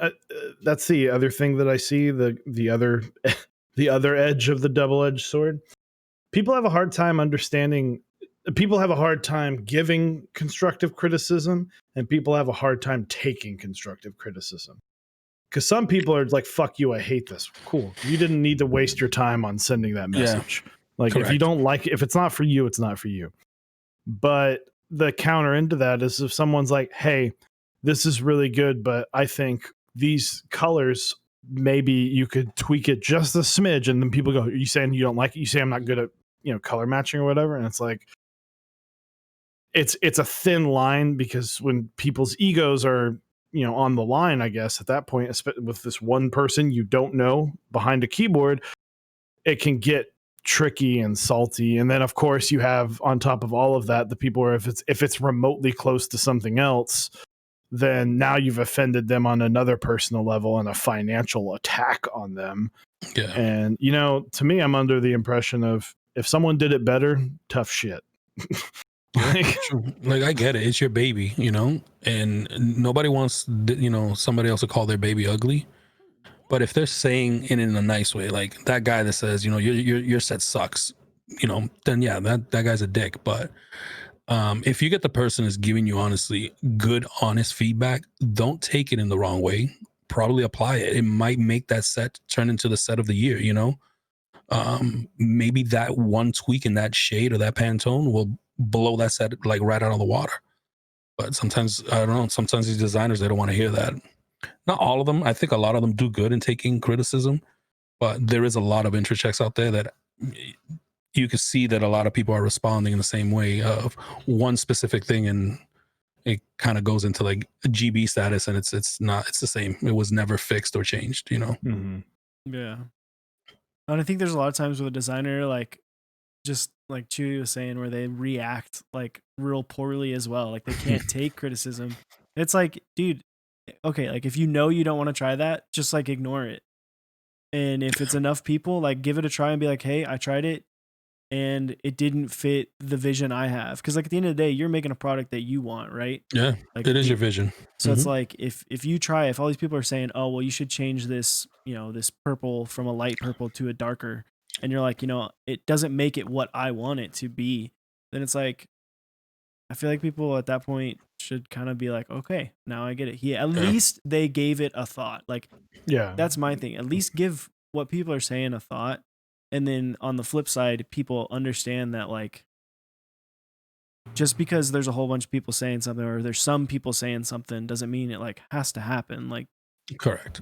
that's the other thing that I see, the other edge of the double-edged sword. People have a hard time understanding. People have a hard time giving constructive criticism, and people have a hard time taking constructive criticism. Because some people are like, "Fuck you, I hate this." Cool, you didn't need to waste your time on sending that message. Like, Correct. If you don't like it, if it's not for you, it's not for you. But the counter into that is if someone's like, "Hey, this is really good, but I think these colors, maybe you could tweak it just a smidge," and then people go, "Are you saying you don't like it? You say I'm not good at color matching or whatever?" And it's like, it's a thin line because when people's egos are on the line, I guess at that point, with this one person you don't know behind a keyboard, it can get tricky and salty. And then of course you have on top of all of that the people where if it's remotely close to something else, then now you've offended them on another personal level and a financial attack on them. Yeah. And to me, I'm under the impression of if someone did it better, tough shit. Like I get it, it's your baby, and nobody wants somebody else to call their baby ugly. But if they're saying it in a nice way, like that guy that says your set sucks, then yeah, that guy's a dick. But if you get the person that's giving you honestly good honest feedback, don't take it in the wrong way. Probably apply it. It might make that set turn into the set of the year. Maybe that one tweak in that shade or that Pantone will blow that set like right out of the water. But sometimes I don't know, sometimes these designers, they don't want to hear that. Not all of them. I think a lot of them do good in taking criticism, but there is a lot of intro checks out there that you can see that a lot of people are responding in the same way of one specific thing, and it kind of goes into like a GB status, and it's the same. It was never fixed or changed, Mm-hmm. Yeah. And I think there's a lot of times with a designer, like just like Chewy was saying, where they react like real poorly as well. Like they can't take criticism. It's like, dude, okay, like if you don't want to try that, just like ignore it. And if it's enough people, like give it a try and be like, hey, I tried it and it didn't fit the vision I have. Because like at the end of the day, you're making a product that you want, right? Yeah, like it is your vision. So it's like if you try, if all these people are saying, oh well, you should change this, this purple from a light purple to a darker, and you're like, it doesn't make it what I want it to be, then it's like, I feel like people at that point should kind of be like, okay, now I get it. At least they gave it a thought. Like, yeah, that's my thing. At least give what people are saying a thought. And then on the flip side, people understand that like, just because there's a whole bunch of people saying something, or there's some people saying something, doesn't mean it like has to happen. Like, correct.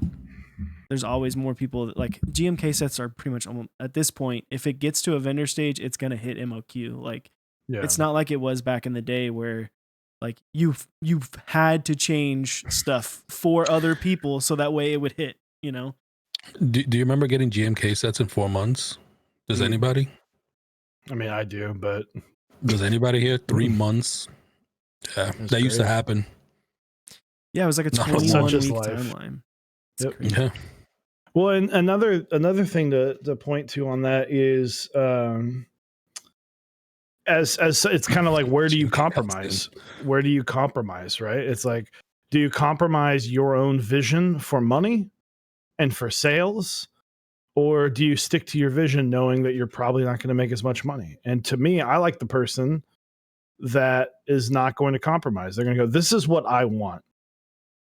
There's always more people that, like, GMK sets are pretty much at this point, if it gets to a vendor stage, it's going to hit MOQ. Like, it's not like it was back in the day where like you've had to change stuff for other people so that way it would hit, Do you remember getting GMK sets in 4 months? Does anybody? I mean, I do, but does anybody here? 3 months? Yeah, that used to happen. Yeah, it was like a 21-week timeline. Yep. Yeah. Well, and another thing to point to on that is as it's kind of like, where do you compromise? Where do you compromise, right? It's like, do you compromise your own vision for money and for sales, Or do you stick to your vision knowing that you're probably not going to make as much money? And to me, I like the person that is not going to compromise. They're going to go, this is what I want.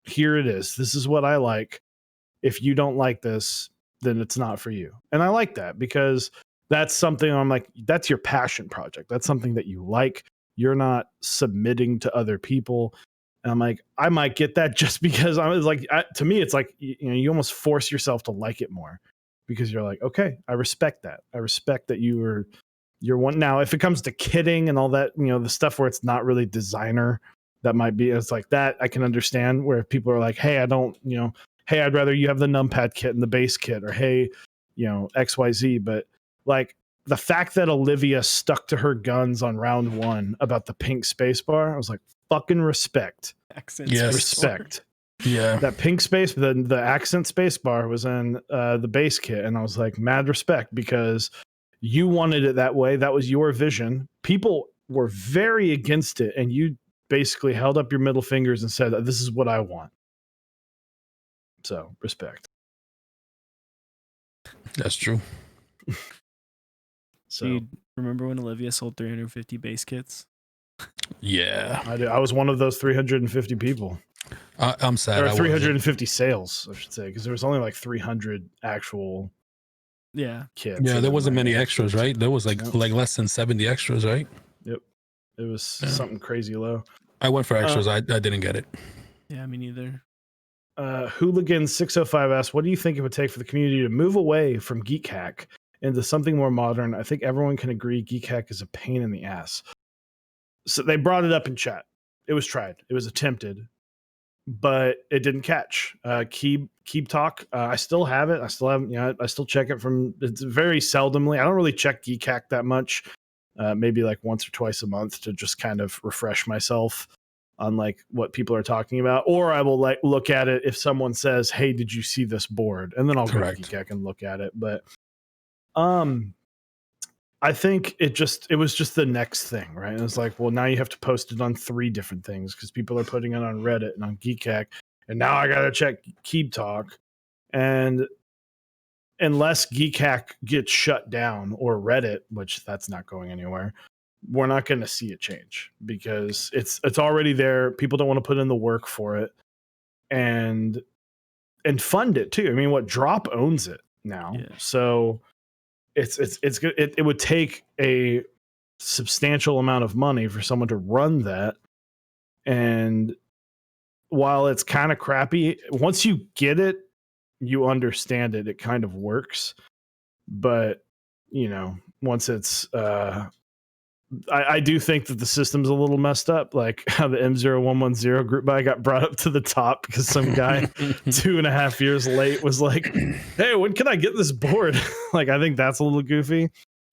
Here it is. This is what I like. If you don't like this, then it's not for you. And I like that because that's something I'm like, that's your passion project. That's something that you like. You're not submitting to other people. And I'm like, I might get that just because I was like, to me, it's like, you almost force yourself to like it more because you're like, okay, I respect that. I respect that you're one. Now, if it comes to kitting and all that, the stuff where it's not really designer, that might be, it's like that I can understand where people are like, hey, I don't, hey, I'd rather you have the numpad kit and the base kit, or hey, XYZ. But like the fact that Olivia stuck to her guns on round 1 about the pink space bar, I was like, fucking respect. Respect. Yeah. That pink space, the accent space bar was in the base kit. And I was like, mad respect, because you wanted it that way. That was your vision. People were very against it. And you basically held up your middle fingers and said, this is what I want. So respect. That's true. So, do you remember when Olivia sold 350 base kits? Yeah, I did. I was one of those 350 people. I'm sad. Or 350 sales, I should say, because there was only like 300 actual kits. Yeah, there wasn't many extras, right? There was like less than 70 extras, right? Yep. It was something crazy low. I went for extras. I didn't get it. Yeah, me neither. Hooligan 605 asks, what do you think it would take for the community to move away from Geek Hack into something more modern? I think everyone can agree Geek Hack is a pain in the ass. So they brought it up in chat. It was tried. It was attempted, but it didn't catch. Keep Talk. I still have it. I still haven't. I still check it it's very seldomly. I don't really check Geek Hack that much. Maybe like once or twice a month to just kind of refresh myself on like what people are talking about. Or I will like look at it if someone says, hey, did you see this board? And then I'll go to Geek Hack and look at it. But I think it was just the next thing, right? And it's like, well, now you have to post it on 3 different things because people are putting it on Reddit and on Geek Hack. And now I got to check Keep Talk. And unless Geek Hack gets shut down, or Reddit, which that's not going anywhere, we're not going to see it change because it's already there. People don't want to put in the work for it and fund it too. I mean, Drop owns it now. Yeah. So it's good. It would take a substantial amount of money for someone to run that. And while it's kind of crappy, once you get it, you understand it, it kind of works. But, once it's, I do think that the system's a little messed up, like how the M0110 group buy got brought up to the top because some guy 2.5 years late was like, hey, when can I get this board? Like, I think that's a little goofy.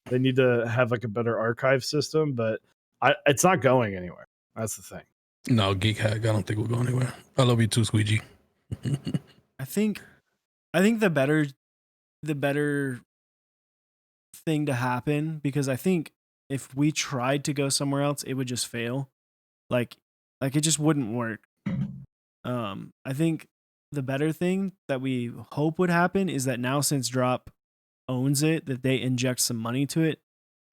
They need to have like a better archive system, but it's not going anywhere. That's the thing. No, Geek Hack, I don't think we'll go anywhere. I love you too, Squeegee. I think the better thing to happen, because I think if we tried to go somewhere else, it would just fail. Like it just wouldn't work. I think the better thing that we hope would happen is that now, since Drop owns it, that they inject some money to it.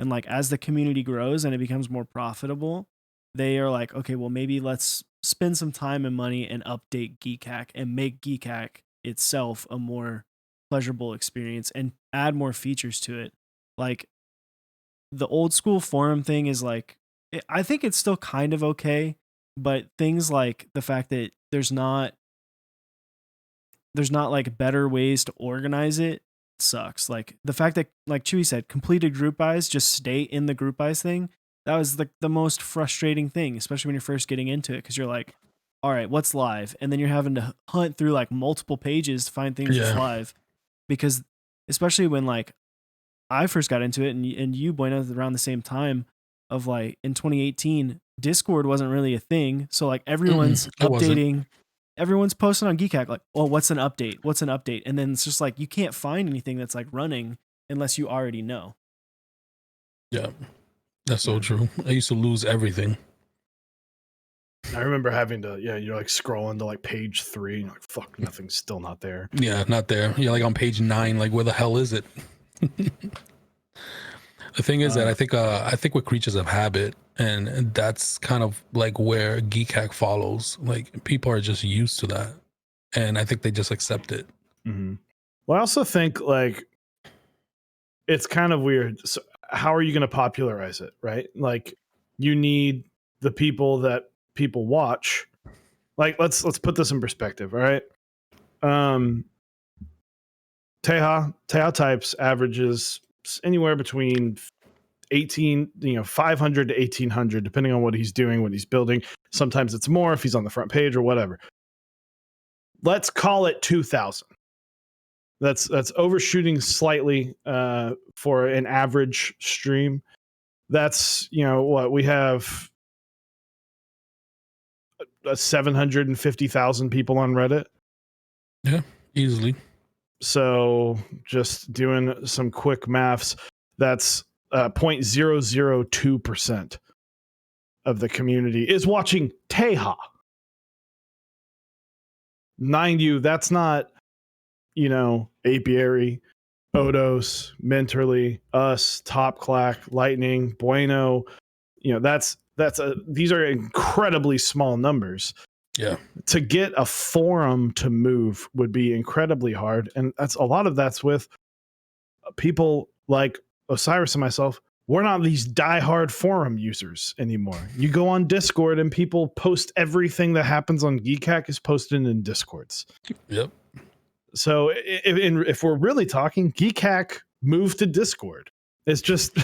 And like, as the community grows and it becomes more profitable, they are like, okay, well, maybe let's spend some time and money and update Geek Hack and make Geek Hack itself a more pleasurable experience and add more features to it. Like, the old school forum thing is like, I think it's still kind of okay, but things like the fact that there's not like better ways to organize it sucks. Like the fact that, like Chewy said, completed group buys just stay in the group buys thing. That was the most frustrating thing, especially when you're first getting into it, because you're like, all right, what's live? And then you're having to hunt through like multiple pages to find things that's live, because especially when like I first got into it, and you, Bueno, around the same time of like in 2018, Discord wasn't really a thing. So like everyone's updating, everyone's posting on Geek Hack like, oh, what's an update? What's an update? And then it's just like, you can't find anything that's like running unless you already know. Yeah, that's so true. I used to lose everything. I remember having to, you're like scrolling to like page 3, and you're like, fuck, nothing's still not there. Yeah, not there. You're like on page 9, like where the hell is it? The thing is that I think we're creatures of habit, and that's kind of like where Geek Hack follows. Like people are just used to that, and I think they just accept it. Mm-hmm. Well, I also think like it's kind of weird. So how are you going to popularize it, right? Like you need the people that people watch. Like let's put this in perspective, all right? Teja Types averages anywhere between 500 to 1800, depending on what he's doing, what he's building. Sometimes it's more if he's on the front page or whatever. Let's call it 2000. That's overshooting slightly for an average stream. That's, what we have 750,000 people on Reddit. Yeah, easily. So just doing some quick maths, that's 0.002% of the community is watching Teja. Mind you, that's not, Apiary, Odos, Mentorly, us, Top Clack, Lightning, Bueno. These are incredibly small numbers. Yeah. To get a forum to move would be incredibly hard. And a lot of that's with people like Osiris and myself. We're not these diehard forum users anymore. You go on Discord and people post everything that happens on Geek Hack is posted in Discords. Yep. So if we're really talking, Geek Hack moved to Discord. It's just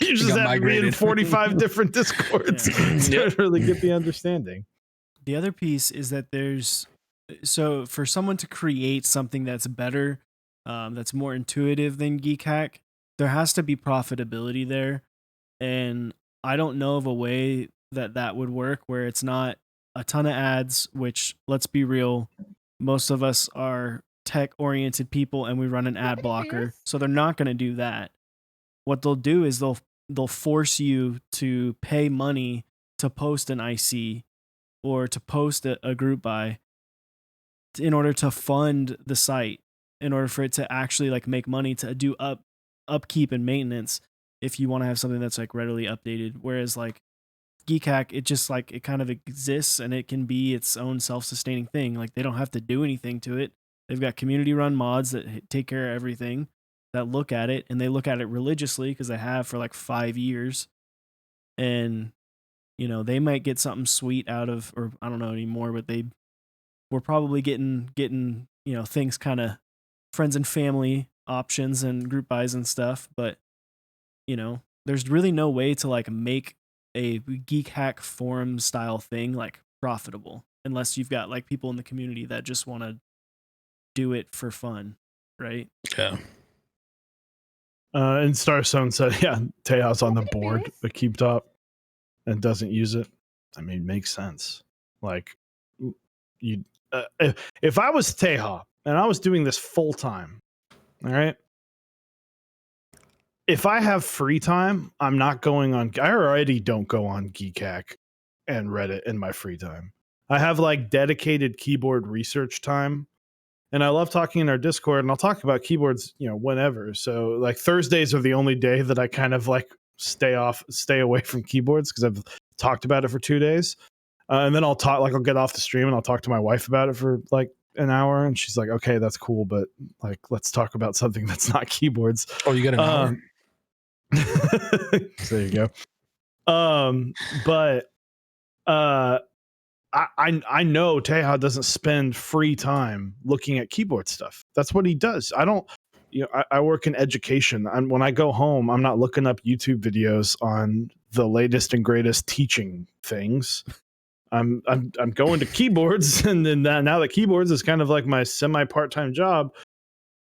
you just have to be in 45 different Discords to really get the understanding. The other piece is that so for someone to create something that's better, that's more intuitive than Geek Hack, there has to be profitability there. And I don't know of a way that would work where it's not a ton of ads, which, let's be real, most of us are tech-oriented people and we run an ad blocker. So they're not going to do that. What they'll do is they'll force you to pay money to post an IC or to post a group buy in order to fund the site, in order for it to actually like make money to do upkeep and maintenance if you want to have something that's like readily updated. Whereas like Geek Hack, it just like it kind of exists and it can be its own self-sustaining thing. Like they don't have to do anything to it. They've got community run mods that take care of everything, that look at it, and they look at it religiously because they have for like 5 years. And they might get something sweet out of, or I don't know anymore, but we're probably getting things kind of friends and family options and group buys and stuff. But there's really no way to like make a Geek Hack forum style thing like profitable unless you've got like people in the community that just want to do it for fun, right? Yeah. And Starstone said, yeah, Teja's on the board, the keep top, and doesn't use it. I mean, makes sense. Like, if I was Teja and I was doing this full time, all right, if I have free time, I'm not going on. I already don't go on Geek Hack and Reddit in my free time. I have like dedicated keyboard research time. And I love talking in our Discord, and I'll talk about keyboards, whenever. So like Thursdays are the only day that I kind of like stay away from keyboards because I've talked about it for 2 days. And then I'll get off the stream and I'll talk to my wife about it for like an hour. And she's like, okay, that's cool. But like, let's talk about something that's not keyboards. Oh, you get an hour. So there you go. But I know Teja doesn't spend free time looking at keyboard stuff. That's what he does. I don't, I work in education. When I go home, I'm not looking up YouTube videos on the latest and greatest teaching things. I'm going to keyboards, and then now that keyboards is kind of like my semi part-time job,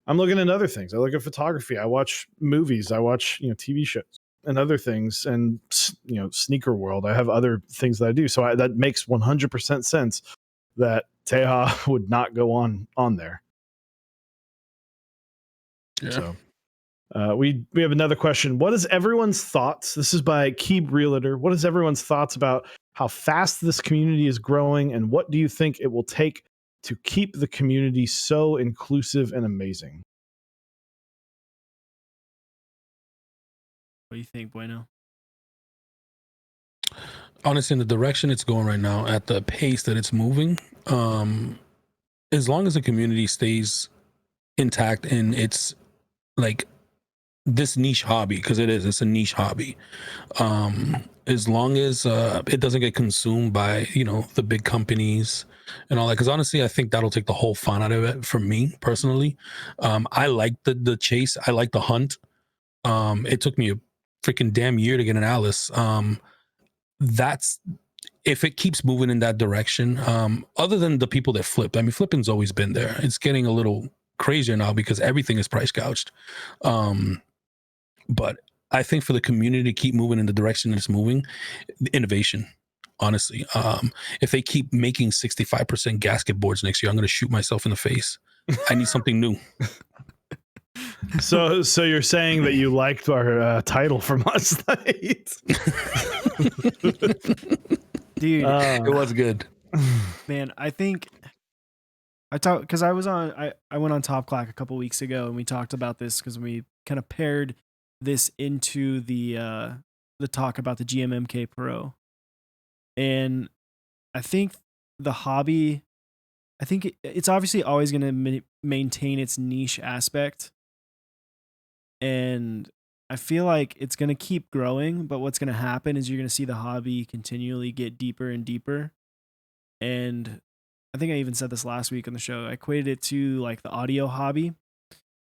I'm looking at other things. I look at photography. I watch movies. I watch TV shows and other things, and sneaker world. I have other things that I do. So that makes 100% sense that Teja would not go on there. Yeah. So we have another question. What is everyone's thoughts? This is by Keeb Realtor. What is everyone's thoughts about how fast this community is growing, and what do you think it will take to keep the community so inclusive and amazing? What do you think, Bueno? Honestly, in the direction it's going right now, at the pace that it's moving, as long as the community stays intact and it's like this niche hobby, because it's a niche hobby, as long as it doesn't get consumed by the big companies and all that, because honestly I think that'll take the whole fun out of it for me personally. I like the chase, I like the hunt. It took me a freaking damn year to get an Alice. That's if it keeps moving in that direction. Other than the people that flip, I mean, flipping's always been there. It's getting a little crazier now because everything is price gouged. But I think for the community to keep moving in the direction it's moving, innovation, honestly. If they keep making 65% gasket boards next year, I'm going to shoot myself in the face. I need something new. So you're saying that you liked our title from last night? Dude, it was good. man, I think I talked because I went on Top Clack a couple weeks ago and we talked about this because we kind of paired this into the talk about the GMMK Pro, and I think the hobby, I think it's obviously always going to maintain its niche aspect, and I feel like it's going to keep growing, but what's going to happen is you're going to see the hobby continually get deeper and deeper. And I think I even said this last week on the show. I equated it to like the audio hobby,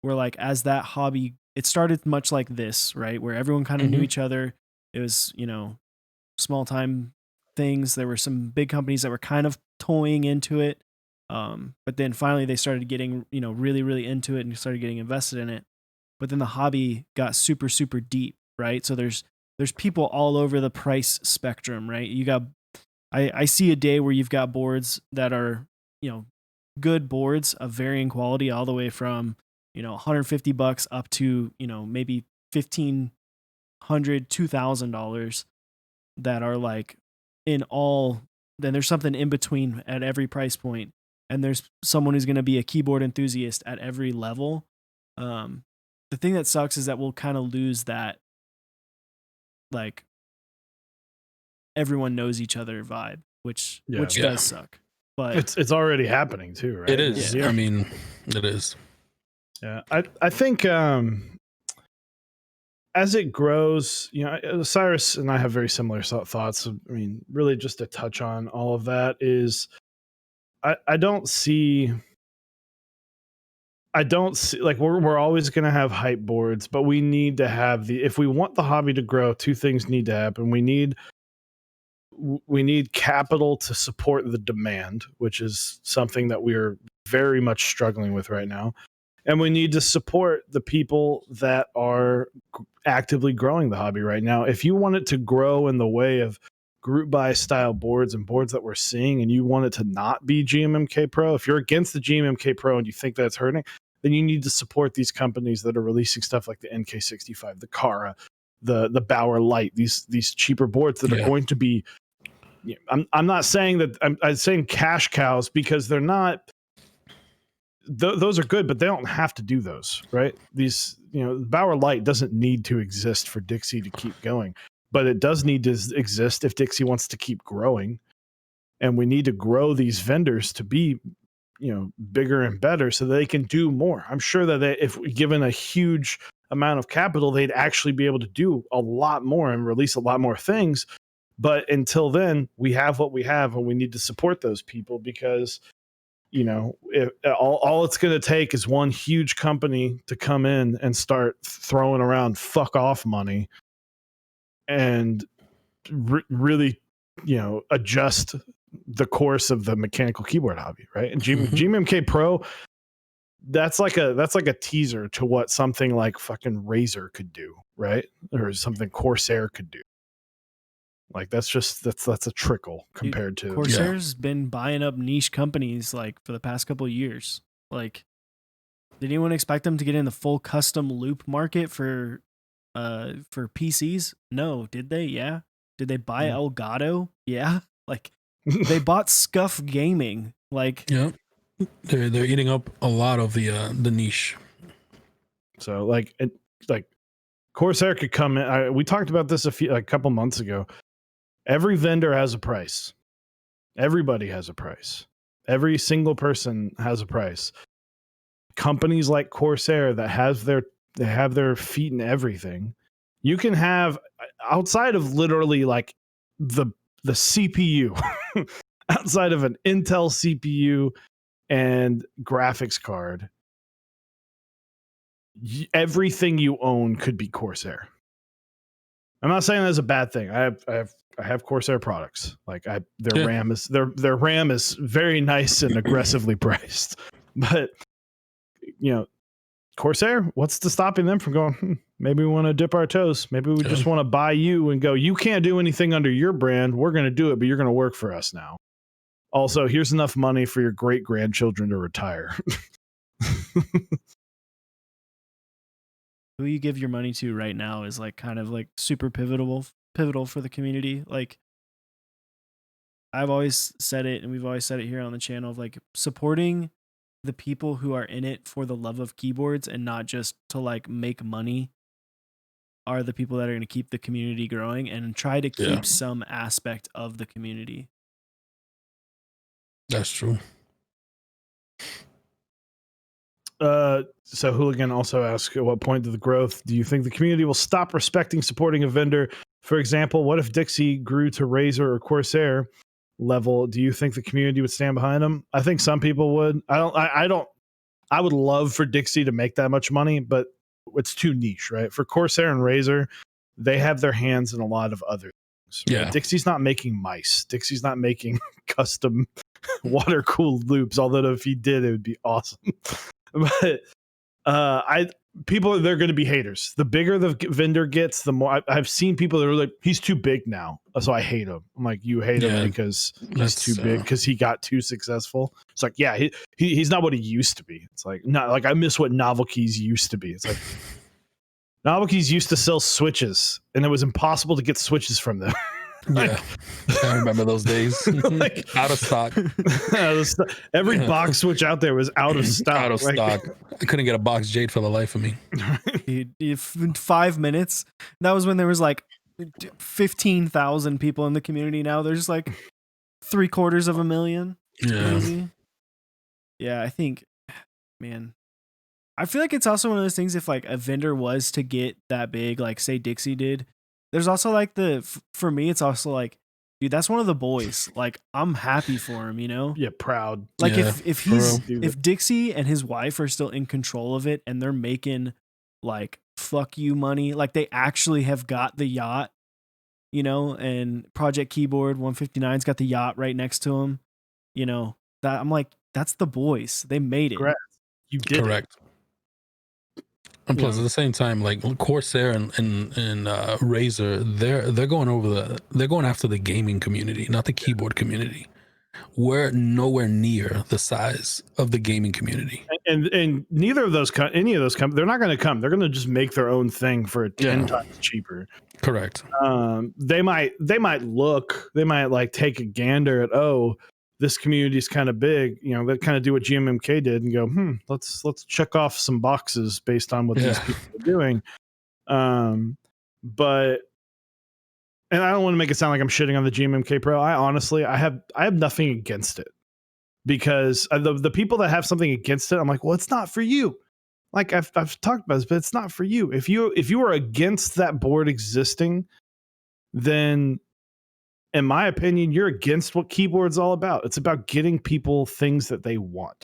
where like as that hobby, it started much like this, right? Where everyone kind of knew each other. It was, small time things. There were some big companies that were kind of toying into it. But then finally they started getting, really, really into it and started getting invested in it. But then the hobby got super, super deep, right? So there's people all over the price spectrum, right? You got, I see a day where you've got boards that are, good boards of varying quality, all the way from, $150 up to, maybe $1,500, $2,000 that are like in all. Then there's something in between at every price point, and there's someone who's going to be a keyboard enthusiast at every level. The thing that sucks is that we'll kind of lose that, like, everyone knows each other vibe, which does suck. But it's already happening too, right? It is. Yeah. I mean, it is. Yeah, I think as it grows, Cyrus and I have very similar thoughts. I mean, really, just to touch on all of that is, I don't see like we're always going to have hype boards, but we need to have if we want the hobby to grow, two things need to happen. We need capital to support the demand, which is something that we are very much struggling with right now. And we need to support the people that are actively growing the hobby right now. If you want it to grow in the way of group buy style boards and boards that we're seeing, and you want it to not be GMMK Pro, if you're against the GMMK Pro and you think that's hurting, then you need to support these companies that are releasing stuff like the NK65, the Kara, the Bauer Light, these cheaper boards that are going to be. I'm not saying that. I'm saying cash cows because they're not. Those are good, but they don't have to do those, right? These, Bauer Light doesn't need to exist for Dixie to keep going, but it does need to exist if Dixie wants to keep growing. And we need to grow these vendors to be, bigger and better so that they can do more. I'm sure that if given a huge amount of capital, they'd actually be able to do a lot more and release a lot more things. But until then, we have what we have, and we need to support those people because, all it's going to take is one huge company to come in and start throwing around fuck off money and really, adjust the course of the mechanical keyboard hobby, right? And GMMK Pro, that's like a teaser to what something like fucking Razer could do, right? Or something Corsair could do. Like that's a trickle compared to Corsair's been buying up niche companies like for the past couple of years. Like, did anyone expect them to get in the full custom loop market for PCs? No, did they? Yeah. Did they buy Elgato? Yeah. Like they bought Scuff Gaming. Like Yeah, they're eating up a lot of the niche. So like Corsair could come in. We talked about this a couple months ago. Every vendor has a price. Everybody has a price. Every single person has a price. Companies like Corsair that have their feet in everything. You can have, outside of literally like the CPU, outside of an Intel CPU and graphics card, everything you own could be Corsair. I'm not saying that's a bad thing. I have Corsair products. Like their RAM is very nice and aggressively priced. But Corsair, what's to stopping them from going, maybe we want to dip our toes. Maybe we just want to buy you and go, you can't do anything under your brand. We're going to do it, but you're going to work for us now. Also, here's enough money for your great grandchildren to retire. who you give your money to right now is like kind of like super pivotal for the community. Like I've always said it, and we've always said it here on the channel, of like supporting the people who are in it for the love of keyboards and not just to like make money are the people that are going to keep the community growing and try to keep some aspect of the community. That's true. So Hooligan also asks, at what point of the growth do you think the community will stop respecting supporting a vendor? For example, what if Dixie grew to Razer or Corsair level? Do you think the community would stand behind them? I think some people would. I would love for Dixie to make that much money, but it's too niche, right? For Corsair and Razer, they have their hands in a lot of other things. Right? Yeah. Dixie's not making mice. Dixie's not making custom water cooled loops. Although if he did, it would be awesome. But they're going to be haters. The bigger the vendor gets, the more I've seen people that are like, he's too big now, so I hate him. I'm like, you hate him because he's too big, because he got too successful. It's like, yeah, he's not what he used to be. It's like, not like I miss what Novel Keys used to be. It's like Novel Keys used to sell switches, and it was impossible to get switches from them. Yeah, I remember those days. Out of stock. Every box switch out there was out of stock. Out of stock. I couldn't get a box Jade for the life of me. In 5 minutes, that was when there was like 15,000 people in the community. Now there's like 750,000. Yeah. Yeah, I think, man, I feel like it's also one of those things, if like a vendor was to get that big, like say Dixie did, there's also like for me, it's also like, dude, that's one of the boys. Like, I'm happy for him, Yeah, proud. Like if Dixie and his wife are still in control of it and they're making like fuck you money, like they actually have got the yacht, and Project Keyboard 159's got the yacht right next to him, that I'm like, that's the boys. They made it. Correct. You did. Correct. And plus, at the same time, like Corsair and Razer, they're going after the gaming community, not the keyboard community. We're nowhere near the size of the gaming community. And neither of those, any of those they're not going to come. They're going to just make their own thing for 10 times cheaper. Correct. They might like take a gander at, this community is kind of big, they kind of do what GMMK did and go, let's check off some boxes based on what these people are doing. But, and I don't want to make it sound like I'm shitting on the GMMK Pro. I honestly, I have nothing against it, because the people that have something against it, I'm like, well, it's not for you. Like I've talked about this, but it's not for you. If you are against that board existing, then in my opinion, you're against what keyboard's all about. It's about getting people things that they want,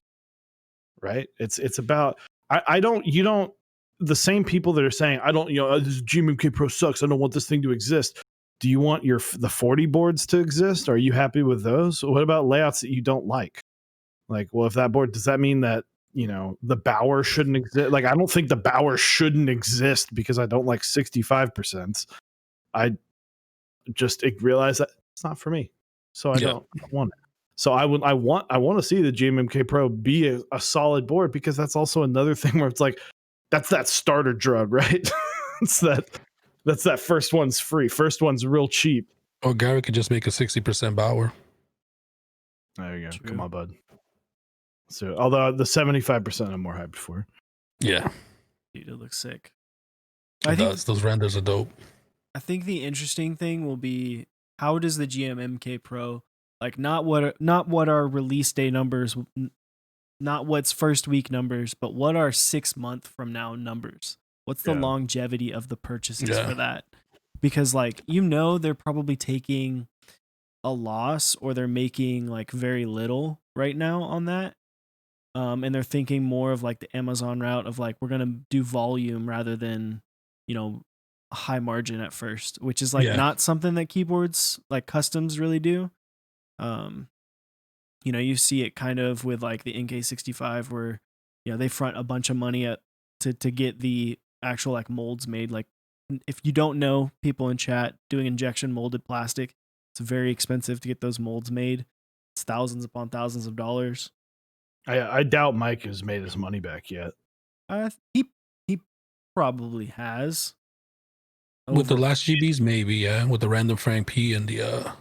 right? It's about, the same people that are saying, this GMMK Pro sucks, I don't want this thing to exist. Do you want the 40 boards to exist? Are you happy with those? What about layouts that you don't like? Like, well, if that board, does that mean that, the Bauer shouldn't exist? Like, I don't think the Bauer shouldn't exist because I don't like 65%. I just realized that it's not for me, so I don't want it. So I want to see the GMMK Pro be a solid board, because that's also another thing where it's like, that's that starter drug, right? That's that first one's free, first one's real cheap, Or Gary could just make a 60% Bauer. There you go. True. Come on, bud. So, although the 75% I'm more hyped for. Yeah, Dude, it looks sick. it does. Those renders are dope. I think the interesting thing will be how does the GMMK Pro, like not what our release day numbers, not what's first week numbers, but what are 6 month from now numbers? What's the longevity of the purchases for that? Because like they're probably taking a loss or they're making like very little right now on that. And they're thinking more of like the Amazon route of like we're gonna do volume rather than, high margin at first, which is like not something that keyboards like customs really do. You see it kind of with like the NK65 where they front a bunch of money to get the actual like molds made. Like if you don't know, people in chat, doing injection molded plastic, it's very expensive to get those molds made. It's thousands upon thousands of dollars. I doubt Mike has made his money back yet. He probably has. With the last GBs, maybe, yeah. With the random Frank P and the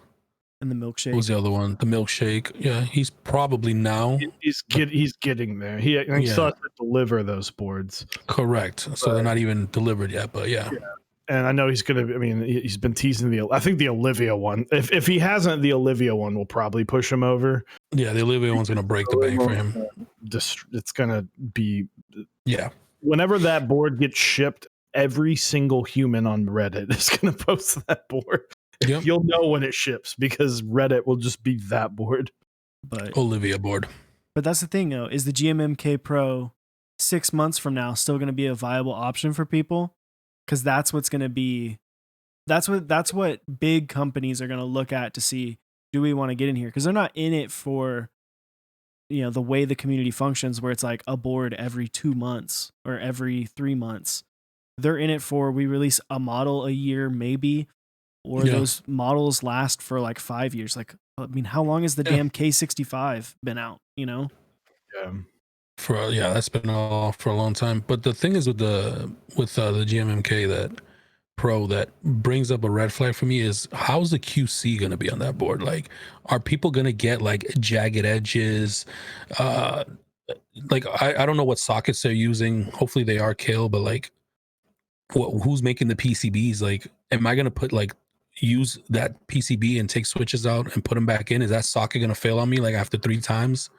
milkshake. What was the other one? The milkshake. Yeah, he's probably now. He's getting there. He still has to deliver those boards. Correct. So they're not even delivered yet, but yeah. And I know he's gonna. I mean, he's been teasing I think the Olivia one. If he hasn't, the Olivia one will probably push him over. Yeah, the Olivia one's gonna break the bank for him. It's gonna be. Yeah. Whenever that board gets shipped, every single human on Reddit is gonna post that board. Yep. You'll know when it ships because Reddit will just be that board. But Olivia board. But that's the thing, though. Is the GMMK Pro 6 months from now still going to be a viable option for people? Because that's what's going to be. That's what big companies are going to look at to see, do we want to get in here? Because they're not in it for, the way the community functions, where it's like a board every 2 months or every 3 months. They're in it for, we release a model a year, maybe. Or those models last for like 5 years. Like, I mean, how long has the damn K65 been out? Yeah. That's been off for a long time. But the thing is with the GMMK that Pro that brings up a red flag for me is, how's the QC gonna be on that board? Like, are people gonna get like jagged edges? Like I don't know what sockets they're using. Hopefully they are Kale, but like, who's making the PCBs? Like, am I gonna put like use that PCB and take switches out and put them back in? Is that socket gonna fail on me like after 3 times?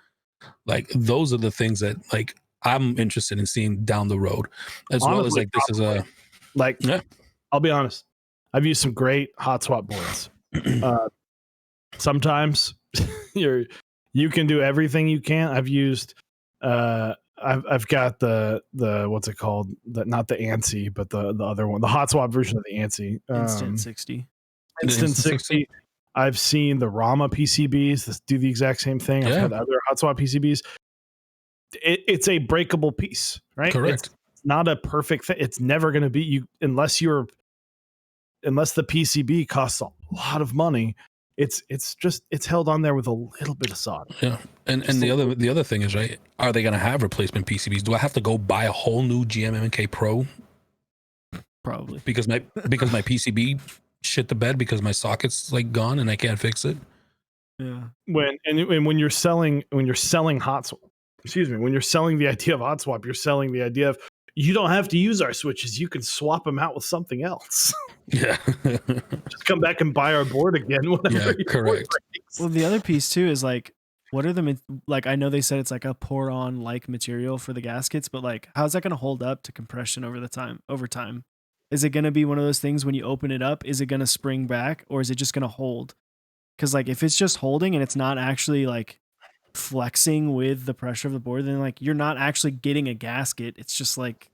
Like, those are the things that like I'm interested in seeing down the road, as honestly, well as like this is a like. Yeah. I'll be honest. I've used some great hot swap boards. Sometimes you can do everything you can. I've used. I've got the what's it called? Not the ANSI, but the other one, the hot swap version of the ANSI. Instant 60. Instant 60. I've seen the Rama PCBs do the exact same thing. I've had other hot swap PCBs. It's a breakable piece, right? Correct. It's not a perfect thing. It's never going to be you unless the PCB costs a lot of money. It's held on there with a little bit of solder. Yeah, and the other thing is, right, are they going to have replacement PCBs? Do I have to go buy a whole new GMMK Pro? Probably because my PCB shit the bed because my socket's like gone and I can't fix it. Yeah. When you're selling hot swap, when you're selling the idea of hot swap, you're selling the idea of, you don't have to use our switches. You can swap them out with something else. Yeah. Just come back and buy our board again. Whatever. Yeah, correct. Well, the other piece too is like, what are the, like, I know they said it's like a pour on like material for the gaskets, but like, how's that going to hold up to compression over time? Is it going to be one of those things when you open it up, is it going to spring back or is it just going to hold? Because like, if it's just holding and it's not actually like flexing with the pressure of the board, then like you're not actually getting a gasket. It's just like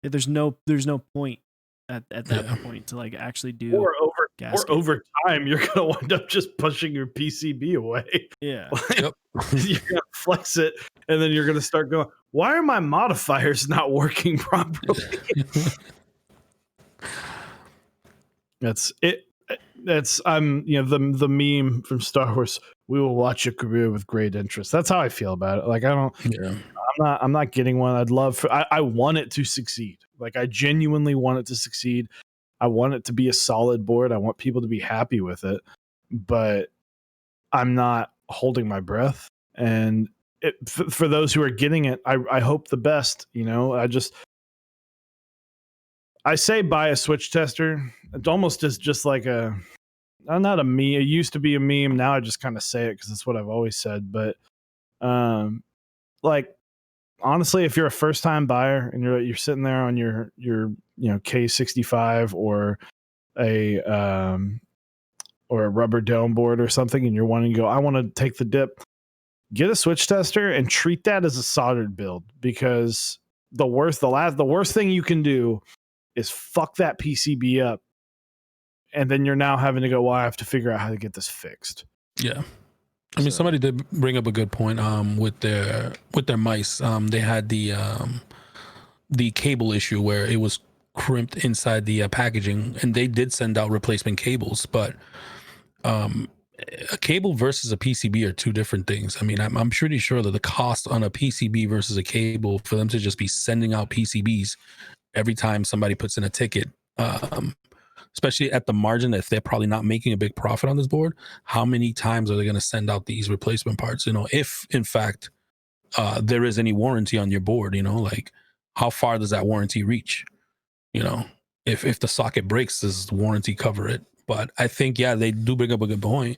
there's no point at that point to like actually do. Or over time, you're gonna wind up just pushing your PCB away. Yeah, yep. You're gonna flex it, and then you're gonna start going, why are my modifiers not working properly? That's it. That's the meme from Star Wars. We will watch your career with great interest. That's how I feel about it. Like I'm not getting one. I want it to succeed. Like I genuinely want it to succeed. I want it to be a solid board. I want people to be happy with it, but I'm not holding my breath. And for those who are getting it, I hope the best. I say buy a switch tester. It almost is just like not a meme. It used to be a meme. Now I just kind of say it because it's what I've always said. But like honestly, if you're a first time buyer and you're sitting there on your K65 or a rubber dome board or something, and you're wanting to go, I want to take the dip, get a switch tester and treat that as a soldered build, because the worst thing you can do is fuck that PCB up, and then you're now having to go, well, I have to figure out how to get this fixed. Yeah. I mean, somebody did bring up a good point with their mice. They had the cable issue where it was crimped inside the packaging, and they did send out replacement cables, but a cable versus a PCB are two different things. I mean, I'm pretty sure that the cost on a PCB versus a cable, for them to just be sending out PCBs every time somebody puts in a ticket, especially at the margin, if they're probably not making a big profit on this board, how many times are they going to send out these replacement parts? If in fact there is any warranty on your board, like how far does that warranty reach? If the socket breaks, does the warranty cover it? But I think, yeah, they do bring up a good point.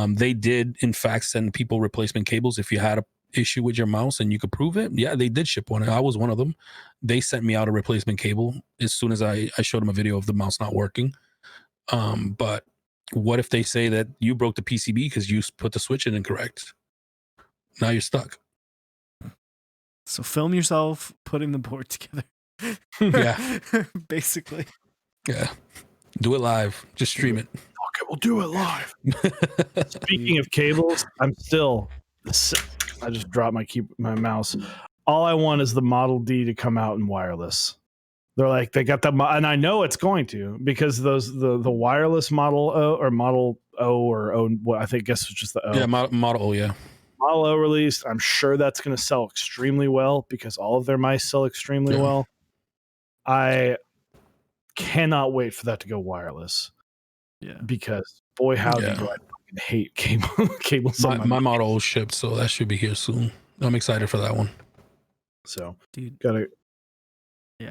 They did, in fact, send people replacement cables. If you had a issue with your mouse and you could prove it, yeah, they did ship one. I was one of them. They sent me out a replacement cable as soon as I showed them a video of the mouse not working. But what if they say that you broke the PCB because you put the switch in incorrect? Now you're stuck. So film yourself putting the board together. Yeah. Basically. Yeah. Do it live. Just stream it. Okay, we'll do it live. Speaking of cables, I just dropped my mouse. All I want is the Model D to come out in wireless. They're like, they got that, and I know it's going to, because the wireless Model O or Model O or O, what I guess it's just the O. Yeah, Model O, yeah. Model O released. I'm sure that's going to sell extremely well because all of their mice sell extremely well. I cannot wait for that to go wireless. Yeah. Because boy, howdy, do I fucking hate cables. My Model O shipped, so that should be here soon. I'm excited for that one. So, dude, got a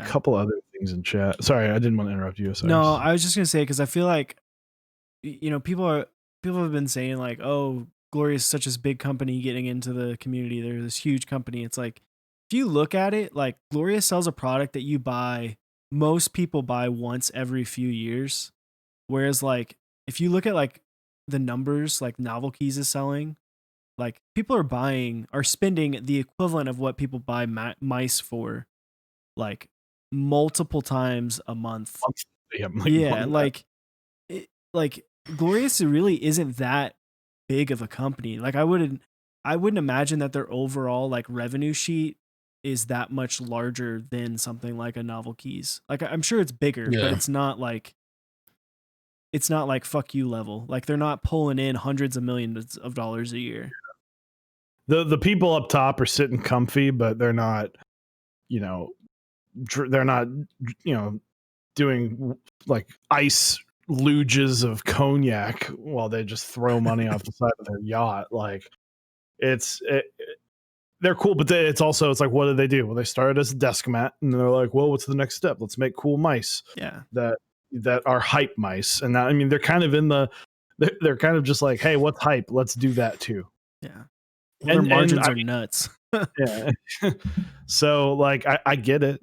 couple other things in chat. Sorry, I didn't want to interrupt you. No, I was just gonna say, because I feel like, people have been saying like, oh, Gloria is such a big company getting into the community. They're this huge company. It's like, if you look at it, like Gloria sells a product that you buy, most people buy once every few years. Whereas like, if you look at like the numbers, like Novel Keys is selling, like people are spending the equivalent of what people buy mice for, like multiple times a month. Like Glorious really isn't that big of a company. Like I wouldn't imagine that their overall like revenue sheet is that much larger than something like a Novel Keys. Like I'm sure it's bigger, but it's not like fuck you level. Like they're not pulling in hundreds of millions of dollars a year. The people up top are sitting comfy, but they're not, doing like ice luges of cognac while they just throw money off the side of their yacht. Like they're cool, but it's like, what do they do? Well, they started as a desk mat, and they're like, well, what's the next step? Let's make cool mice. Yeah. That are hype mice. And now, I mean, they're kind of they're kind of just like, hey, what's hype? Let's do that too. Yeah. Well, their margins are nuts. Yeah. So like, I get it.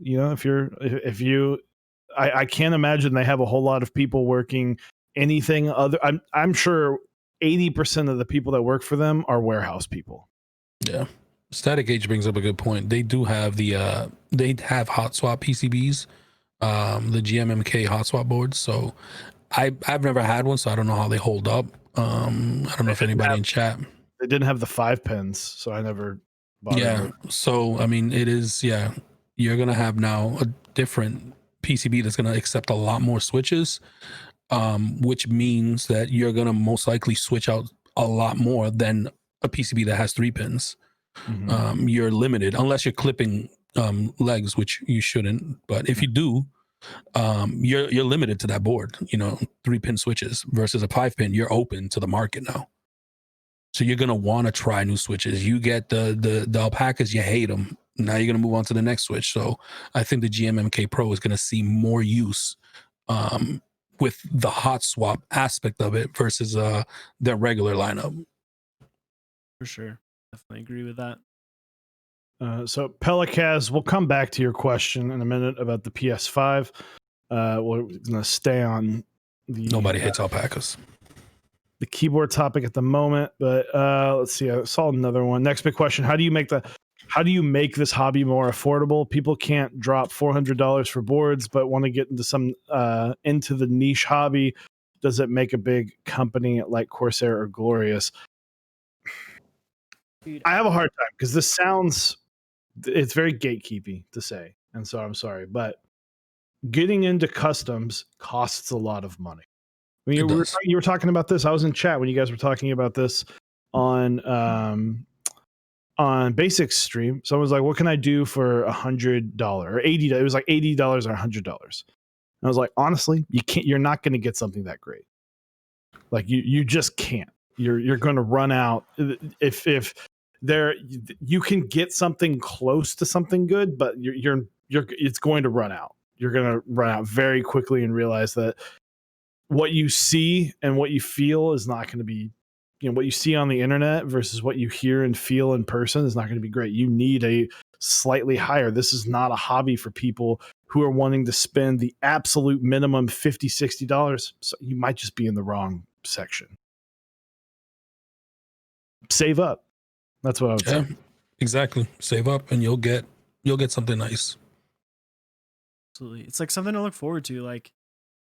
I can't imagine they have a whole lot of people working anything other. I'm sure 80% of the people that work for them are warehouse people. Yeah. Static Age brings up a good point. They do have they have hot swap PCBs, the GMMK hot swap boards. So I've never had one, so I don't know how they hold up. I don't know if anybody in chat. They didn't have the 5 pins, so I never bought it. So I mean, it is, you're gonna have now a different PCB that's gonna accept a lot more switches, which means that you're gonna most likely switch out a lot more than a PCB that has 3 pins. Mm-hmm. You're limited unless you're clipping legs, which you shouldn't. But if you do, you're limited to that board. 3-pin switches versus a 5-pin. You're open to the market now. So you're gonna want to try new switches. You get the alpacas, you hate them. Now you're gonna move on to the next switch. So I think the GMMK Pro is gonna see more use with the hot swap aspect of it versus their regular lineup. For sure, definitely agree with that. So Pelicaz, we'll come back to your question in a minute about the PS5. We're gonna stay on the Nobody hates alpacas. The keyboard topic at the moment, but let's see. I saw another one. Next big question: How do you make this hobby more affordable? People can't drop $400 for boards, but want to get into the niche hobby. Does it make a big company like Corsair or Glorious? Dude, I have a hard time because it's very gatekeepy to say, and so I'm sorry, but getting into customs costs a lot of money. When you were talking about this, I was in chat when you guys were talking about this on Basics stream. Someone was like, "What can I do for $100 or $80?" It was like $80 or $100. I was like, honestly, you can't. You're not going to get something that great. Like you just can't. You're going to run out. If there, you can get something close to something good, but it's going to run out. You're going to run out very quickly and realize that what you see and what you feel is not going to be, what you see on the internet versus what you hear and feel in person is not going to be great. You need a slightly higher. This is not a hobby for people who are wanting to spend the absolute minimum $50, $60. So you might just be in the wrong section. Save up. That's what I would say. Exactly. Save up and you'll get something nice. Absolutely. It's like something to look forward to. Like,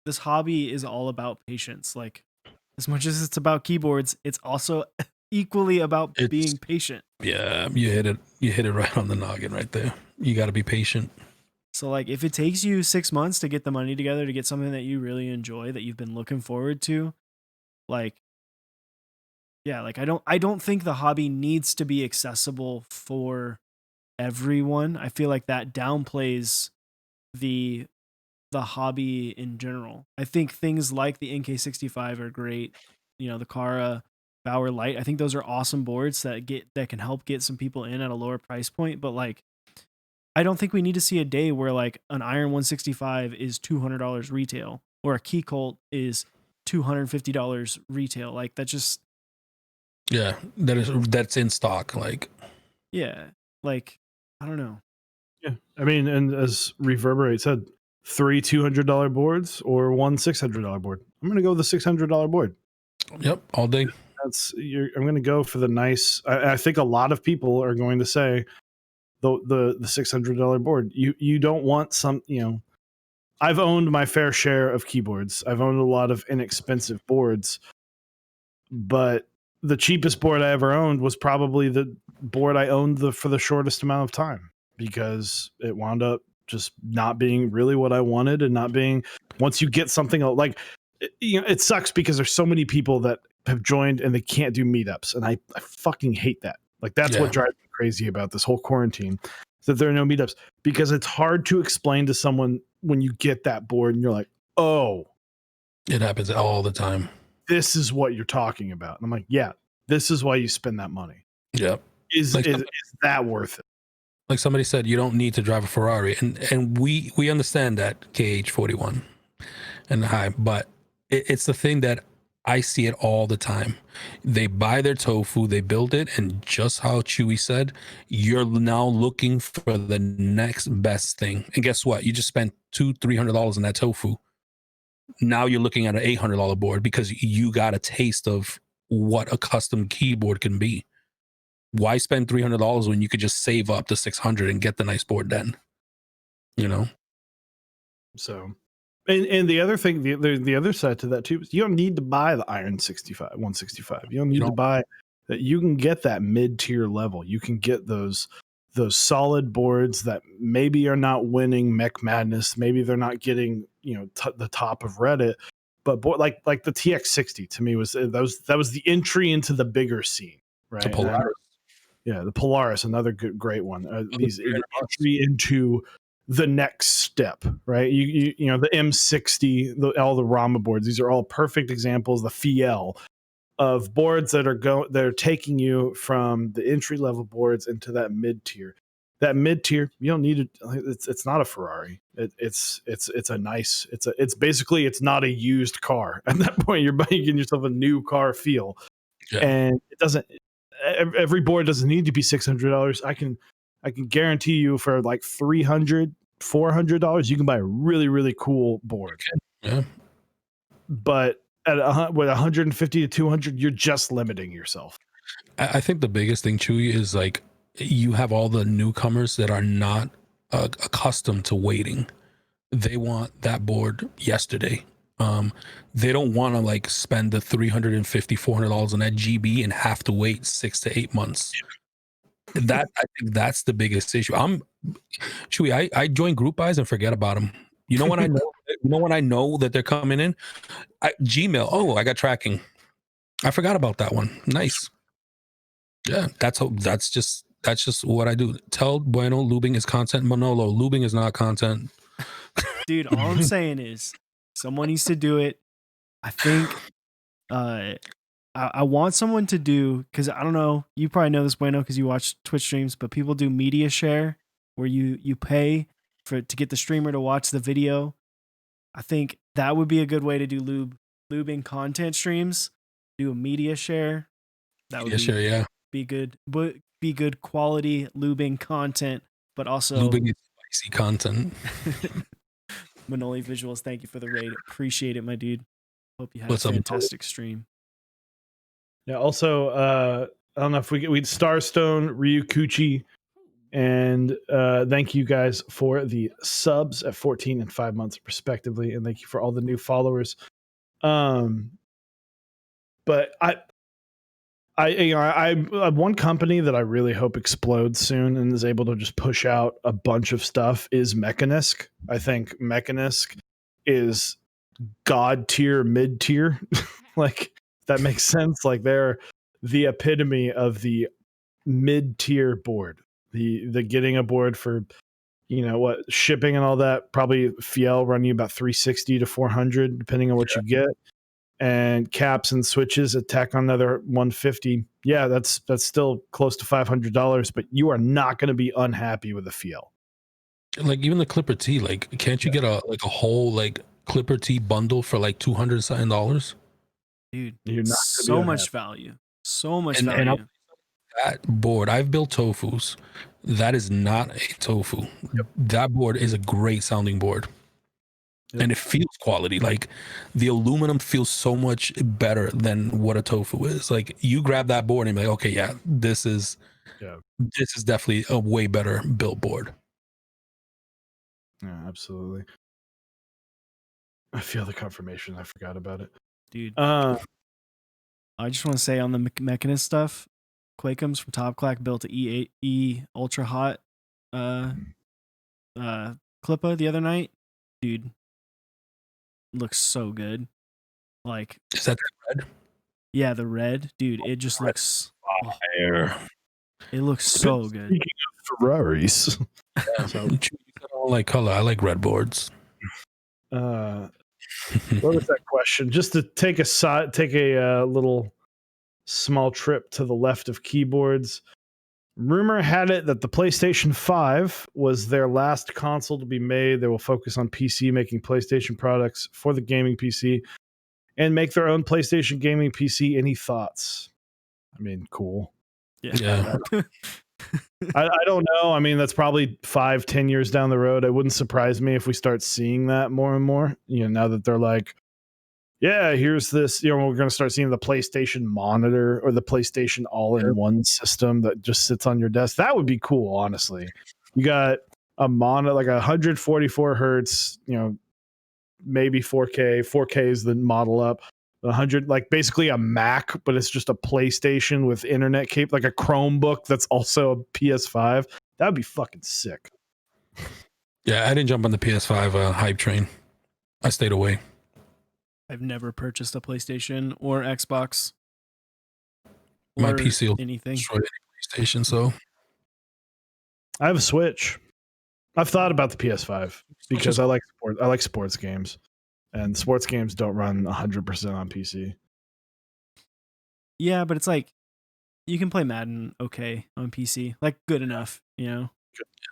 this hobby is all about patience. Like, as much as it's about keyboards, it's also equally about being patient. Yeah, you hit it right on the noggin right there. You got to be patient. So like, if it takes you 6 months to get the money together to get something that you really enjoy, that you've been looking forward to, like, yeah, like I don't think the hobby needs to be accessible for everyone. I feel like that downplays the hobby in general. I think things like the NK65 are great. The Kara Bauer Light, I think those are awesome boards that can help get some people in at a lower price point. But like, I don't think we need to see a day where like an Iron 165 is $200 retail or a Key Colt is $250 retail. Like, that just, yeah, that's in stock. Like, yeah, like, I don't know. Yeah, I mean, and as Reverberate said, 3 $200 boards or 1 $600 board. I'm going to go with the $600 board. Yep, all day. I'm going to go for the nice. I think a lot of people are going to say the $600 board. You don't want some. I've owned my fair share of keyboards. I've owned a lot of inexpensive boards, but the cheapest board I ever owned was probably the board I owned for the shortest amount of time, because it wound up just not being really what I wanted, and not being, once you get something like, it sucks because there's so many people that have joined and they can't do meetups. And I fucking hate that. Like, that's what drives me crazy about this whole quarantine, that there are no meetups, because it's hard to explain to someone when you get that board and you're like, oh, it happens all the time. This is what you're talking about. And I'm like, yeah, this is why you spend that money. Yep. Is that worth it? Like somebody said, you don't need to drive a Ferrari, and we understand that, KH41 and high, but it's the thing that I see it all the time. They buy their tofu, they build it, and just how Chewy said, you're now looking for the next best thing. And guess what? You just spent $200-$300 on that tofu. Now you're looking at an $800 board because you got a taste of what a custom keyboard can be. Why spend $300 when you could just save up to $600 and get the nice board then? So, and the other thing, the other side to that too, is you don't need to buy the Iron 165. You don't need to buy that. You can get that mid-tier level. You can get those solid boards that maybe are not winning Mech Madness. Maybe they're not getting the top of Reddit, but like the TX60 to me was that was the entry into the bigger scene, right? The Polaris. The Polaris, another great one. These entry into the next step, right? You know, the M60, all the Rama boards, these are all perfect examples, the Fiel of boards that are taking you from the entry level boards into that mid tier. That mid tier, you don't need it. It's not a Ferrari. It's a nice. It's basically it's not a used car. At that point, you're getting yourself a new car feel, and it doesn't. Every board doesn't need to be $600. I can guarantee you for like $300-$400, you can buy a really, really cool board. Yeah. But with 150 to 200, you're just limiting yourself. I think the biggest thing, Chewy, is like you have all the newcomers that are not accustomed to waiting. They want that board yesterday. They don't want to like spend the $350-$400 on that GB and have to wait 6 to 8 months. I think that's the biggest issue. Chewy, I join group buys and forget about them. You know when I know, when I know that they're coming in, Gmail. Oh, I got tracking. I forgot about that one. Nice. Yeah, that's just what I do. Tell Bueno lubing is content. Manolo, lubing is not content. Dude, all I'm saying is someone needs to do it. I think I want someone to do, because I don't know, you probably know this, Bueno, because you watch Twitch streams, but people do media share where you pay to get the streamer to watch the video. I think that would be a good way to do lubing content streams. Do a media share. That would be good. But be good quality lubing content, but also lubing is spicy content. Manoli Visuals, thank you for the raid. Appreciate it, my dude. Hope you had a fantastic stream. Yeah. Also, I don't know if we'd Starstone, Ryukuchi, and thank you guys for the subs at 14 and 5 months respectively, and thank you for all the new followers. But I one company that I really hope explodes soon and is able to just push out a bunch of stuff is Mechanisk. I think Mechanisk is god tier, mid tier. Like, that makes sense. Like, they're the epitome of the mid tier board. The getting a board for, you know what, shipping and all that, probably Fiel run you about 360 to 400 depending on what you get, and caps and switches attack on another 150. Yeah, that's still close to $500, but you are not going to be unhappy with a Fiel. Like even the Clipper T, like can't you get a whole like Clipper T bundle for like $200 something? Dude, you're not so much value. So much value. And that board, I've built Tofus. That is not a Tofu. Yep. That board is a great sounding board. Yep. And it feels quality. Like the aluminum feels so much better than what a Tofu is. Like you grab that board and be like, okay, yeah, this is definitely a way better built board. Yeah, absolutely. I feel the confirmation. I forgot about it. Dude. I just want to say on the Mechanist stuff, Quakeums from Top Clack built a E Ultra Hot Clippa the other night. Dude, looks so good. Like, is that the red? Yeah, the red. Dude, it just looks fire. It looks so good. Speaking of Ferraris. Yeah, so I don't like color. I like red boards. What was that question? Just to take a little small trip to the left of keyboards. Rumor had it that the PlayStation 5 was their last console to be made. They will focus on PC, making PlayStation products for the gaming PC, and make their own PlayStation gaming PC. Any thoughts? I mean, cool. Yeah. I don't know. I mean, that's probably 5-10 years down the road. It wouldn't surprise me if we start seeing that more and more. You know, now that they're like, yeah, here's this, you know, we're going to start seeing the PlayStation monitor or the PlayStation all-in-one system that just sits on your desk. That would be cool, honestly. You got a monitor, like 144 hertz, you know, maybe 4K. 4K is the model up. 100, like basically a Mac, but it's just a PlayStation with internet cable, like a Chromebook that's also a PS5. That would be fucking sick. Yeah, I didn't jump on the PS5 hype train. I stayed away. I've never purchased a PlayStation or Xbox. My PC will anything. destroy any PlayStation, so I have a Switch. I've thought about the PS5 because I like sports games, and sports games don't run 100% on PC. Yeah, but it's like you can play Madden okay on PC, like good enough, you know.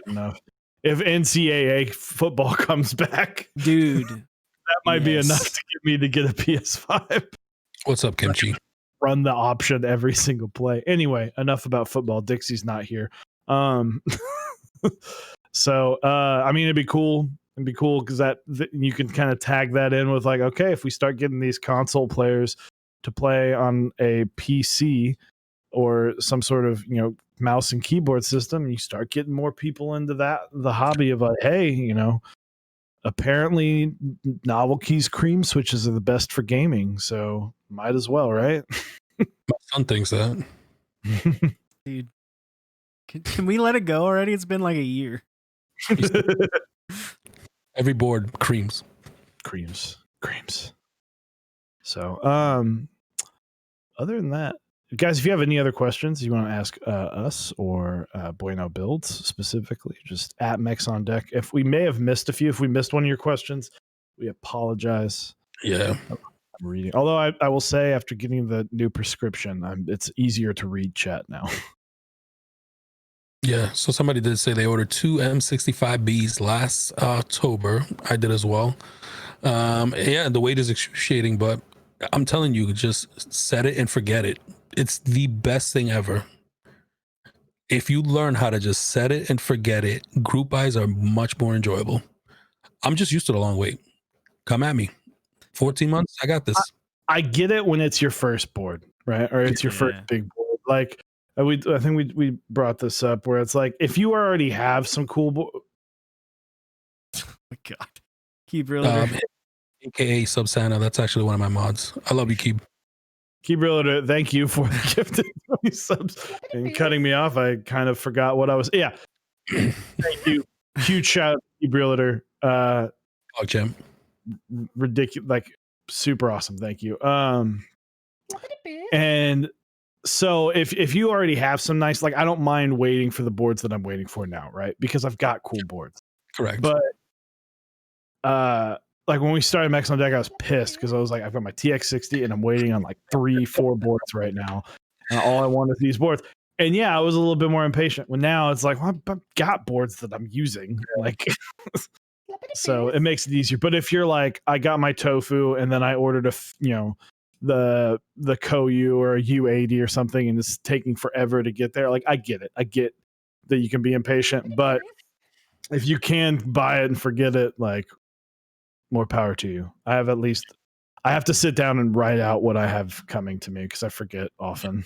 Good enough. If NCAA football comes back, Dude, that might be enough to get me to get a PS5. What's up, Kimchi? Run the option every single play. Anyway, enough about football. Dixie's not here. So I mean, it'd be cool. It'd be cool because you can kind of tag that in with like, okay, if we start getting these console players to play on a PC or some sort of mouse and keyboard system, you start getting more people into the hobby of like, hey, apparently novel keys cream switches are the best for gaming, so might as well, right? My son thinks that. Dude, can we let it go already? It's been like a year. Every board creams. So other than that, guys, if you have any other questions you want to ask us or Bueno Builds specifically, just at Mex on Deck. If we may have missed a few, if we missed one of your questions, we apologize. Yeah. I'm reading. Although I will say, after getting the new prescription, it's easier to read chat now. Yeah. So somebody did say they ordered 2 M65Bs last October. I did as well. Yeah, the weight is excruciating, but I'm telling you, just set it and forget it. It's the best thing ever. If you learn how to just set it and forget it, group buys are much more enjoyable. I'm just used to the long wait. Come at me. 14 months, I got this. I get it when it's your first board, right? Or it's your first big board. Like I think we brought this up where it's like, if you already have some cool board. Oh my God. Keep Realtor. AKA Sub Santa. That's actually one of my mods. I love you, Keep. Keep Realtor, thank you for the gifted subs and cutting me off. I kind of forgot what I was. Yeah. Thank you. Huge shout out to Keep Realtor. Jim. Ridiculous, like super awesome. Thank you. And so if you already have some nice, like, I don't mind waiting for the boards that I'm waiting for now, right? Because I've got cool boards. Correct. But like when we started Mex on Deck, I was pissed because I was like, I've got my TX60 and I'm waiting on like 3-4 boards right now, and all I want is these boards. And yeah, I was a little bit more impatient. When now it's like, well, I've got boards that I'm using, like. So it makes it easier. But if you're like, I got my Tofu and then I ordered the Koyu or a U80 or something, and it's taking forever to get there. Like, I get it. I get that you can be impatient, but if you can buy it and forget it, like, more power to you. I have to sit down and write out what I have coming to me because I forget often.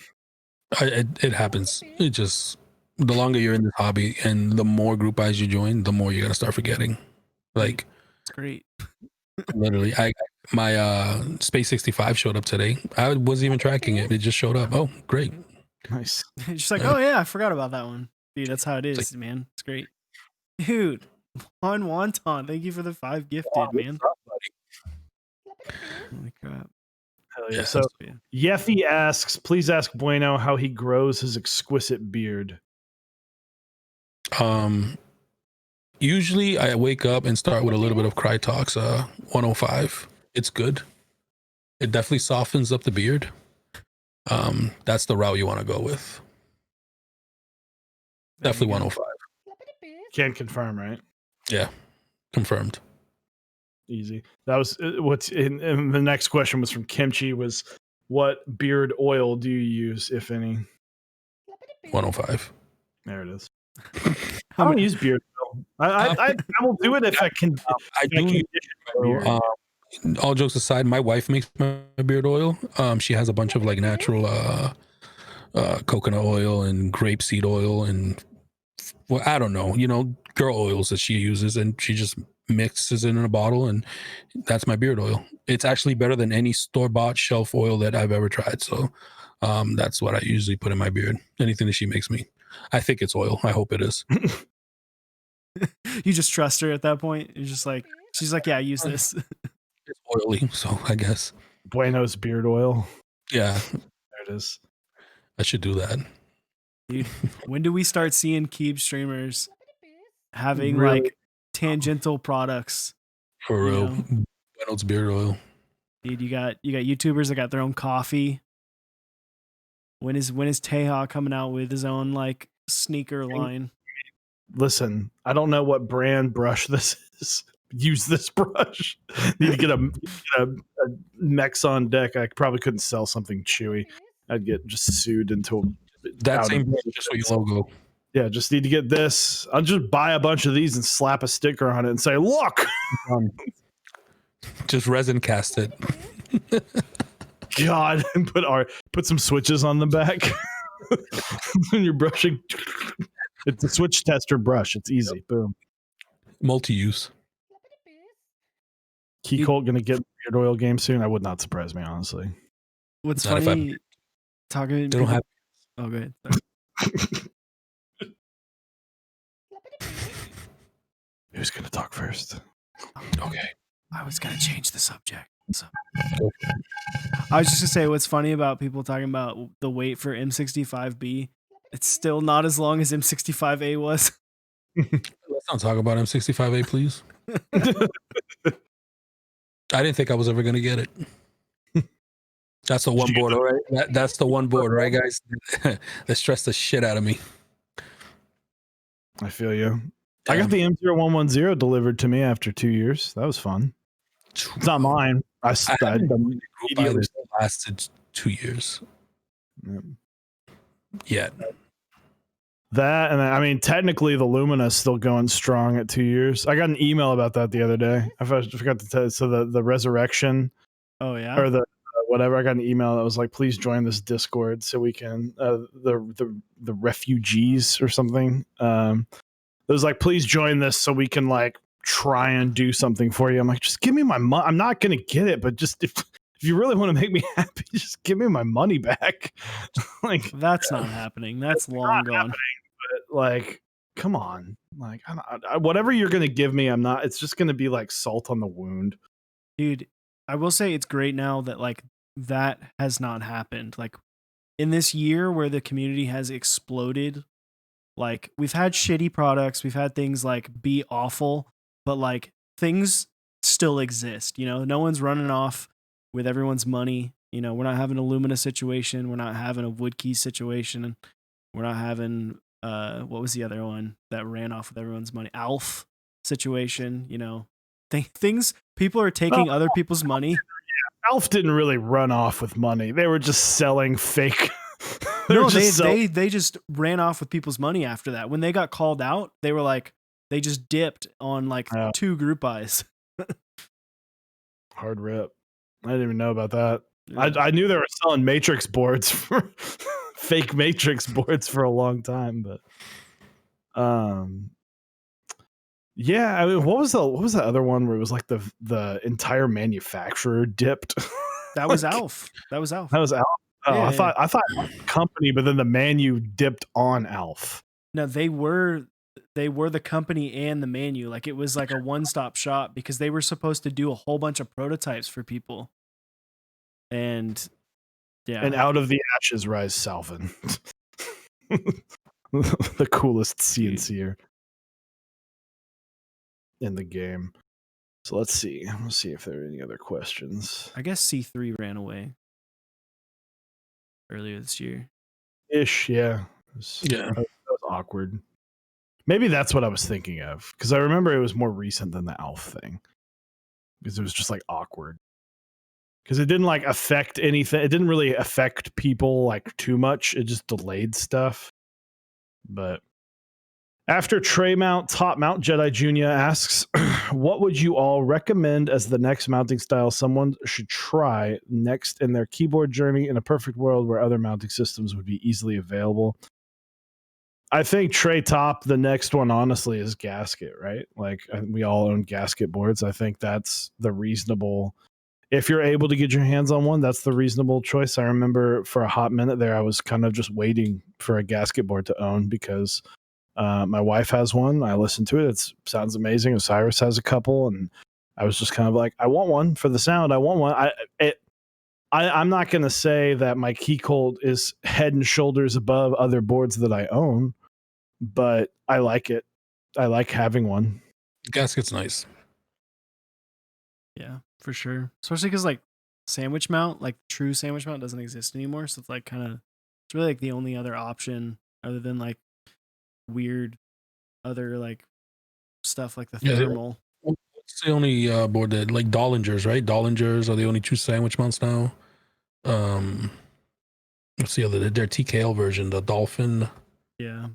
It happens. It just, the longer you're in this hobby and the more group buys you join, the more you're gonna start forgetting. Like, it's great. Literally, my Space 65 showed up today. I wasn't even tracking it. It just showed up. Oh, great. Nice. Just like, oh yeah, I forgot about that one. Dude, that's how it is, man. It's great. Dude, Juan Wonton, thank you for the 5 gifted, man. Holy crap. Hell yeah. So Yeffy asks, please ask Bueno how he grows his exquisite beard. Usually I wake up and start with a little bit of Crytox 105. It's good. It definitely softens up the beard. That's the route you want to go with. Definitely 105. Can confirm, right? Yeah, confirmed. Easy. That was what's in the next question was from Kimchi, was what beard oil do you use, if any? 105. There it is. I don't use beard oil. I will do it if I can. I do. All jokes aside, my wife makes my beard oil. She has a bunch of like natural coconut oil and grapeseed oil and, well, I don't know, girl oils that she uses, and she just mixes it in a bottle, and that's my beard oil. It's actually better than any store-bought shelf oil that I've ever tried. So that's what I usually put in my beard. Anything that she makes me. I think it's oil. I hope it is. You just trust her at that point. You're just like, she's like, yeah, use this. It's oily, so I guess. Bueno's beard oil. Yeah. There it is. I should do that. Dude, when do we start seeing Keeb streamers having Really? like tangential products. For You real. know? Reynolds beard oil. Dude, you got YouTubers that got their own coffee. When is Teja coming out with his own like sneaker line? Listen, I don't know what brand brush this is. Use this brush. Need to get a Mex on deck. I probably couldn't sell something chewy. I'd get just sued into That out same of- brush just for your logo. Yeah, just need to get this. I'll just buy a bunch of these and slap a sticker on it and say, "Look." Just resin cast it. God, and put some switches on the back when you're brushing. It's a switch tester brush. It's easy. Boom. Multi-use. Key Colt gonna get beard oil game soon. I would not surprise me, honestly. What's Not if funny? Talking. They don't have. Oh, good. Who's gonna talk first? Okay. I was gonna change the subject. So. I was just gonna say what's funny about people talking about the wait for M65B. It's still not as long as M65A was. Let's not talk about M65A, please. I didn't think I was ever gonna get it. That's the one board, all right? That's the one board, right, guys? That stressed the shit out of me. I feel you. I got the M0110 delivered to me after 2 years. That was fun. It's not mine. I haven't done the group immediately- that lasted 2 years. Yet. That, and I mean, technically, the Lumina is still going strong at 2 years. I got an email about that the other day. I forgot to tell you. So the Resurrection Oh yeah. or the whatever, I got an email that was like, please join this Discord so we can the refugees or something. It was like, please join this so we can like try and do something for you. I'm like, just give me my money. I'm not gonna get it, but just if you really want to make me happy, just give me my money back. Like, That's not happening. That's long gone. but like, come on, like, whatever you're gonna give me, I'm not. It's just gonna be like salt on the wound. Dude, I will say it's great now that like that has not happened. Like in this year where the community has exploded, like we've had shitty products, we've had things like be awful, but like things still exist, you know? No one's running off with everyone's money. You know, we're not having a Lumina situation, we're not having a Woodkey situation, we're not having what was the other one that ran off with everyone's money? Alf situation, you know. Things people are taking other people's money. Alf didn't really run off with money. They were just selling fake. They just ran off with people's money after that. When they got called out, they were like, they just dipped on like 2 group buys. Hard rip. I didn't even know about that. Yeah. I knew they were selling matrix boards for fake matrix boards for a long time, but yeah, I mean, what was the other one where it was like the entire manufacturer dipped? That was Alf. That was Alf. Oh, yeah, I thought company, but then the manu dipped on Alf. No, they were the company and the manu. Like it was like a one-stop shop because they were supposed to do a whole bunch of prototypes for people. And yeah. And out of the ashes rise Salvin. The coolest CNCer in the game. So let's see. Let's see if there are any other questions. I guess C3 ran away earlier this year. Ish, yeah. Yeah. That was awkward. Maybe that's what I was thinking of. Because I remember it was more recent than the Alf thing. Because it was just like awkward. Because it didn't like affect anything. It didn't really affect people like too much. It just delayed stuff. But after Trey Mount, Top Mount Jedi Jr. asks, what would you all recommend as the next mounting style someone should try next in their keyboard journey in a perfect world where other mounting systems would be easily available? I think Trey Top, the next one, honestly, is Gasket, right? Like we all own Gasket boards. I think that's the reasonable. If you're able to get your hands on one, that's the reasonable choice. I remember for a hot minute there, I was kind of just waiting for a Gasket board to own because my wife has one. I listened to it. It sounds amazing. Osiris has a couple, and I was just kind of like, I want one for the sound. I want one. I'm not going to say that my Key Colt is head and shoulders above other boards that I own, but I like it. like having one. Gasket's nice. Yeah, for sure. Especially because like sandwich mount, like true sandwich mount, doesn't exist anymore. So it's like kind of, it's really like the only other option other than like weird other like stuff like the Yeah, thermal. It's the only board that like Dollingers, right? Dollingers are the only true sandwich mounts now. What's the other? Their TKL version, the Dolphin. Yeah.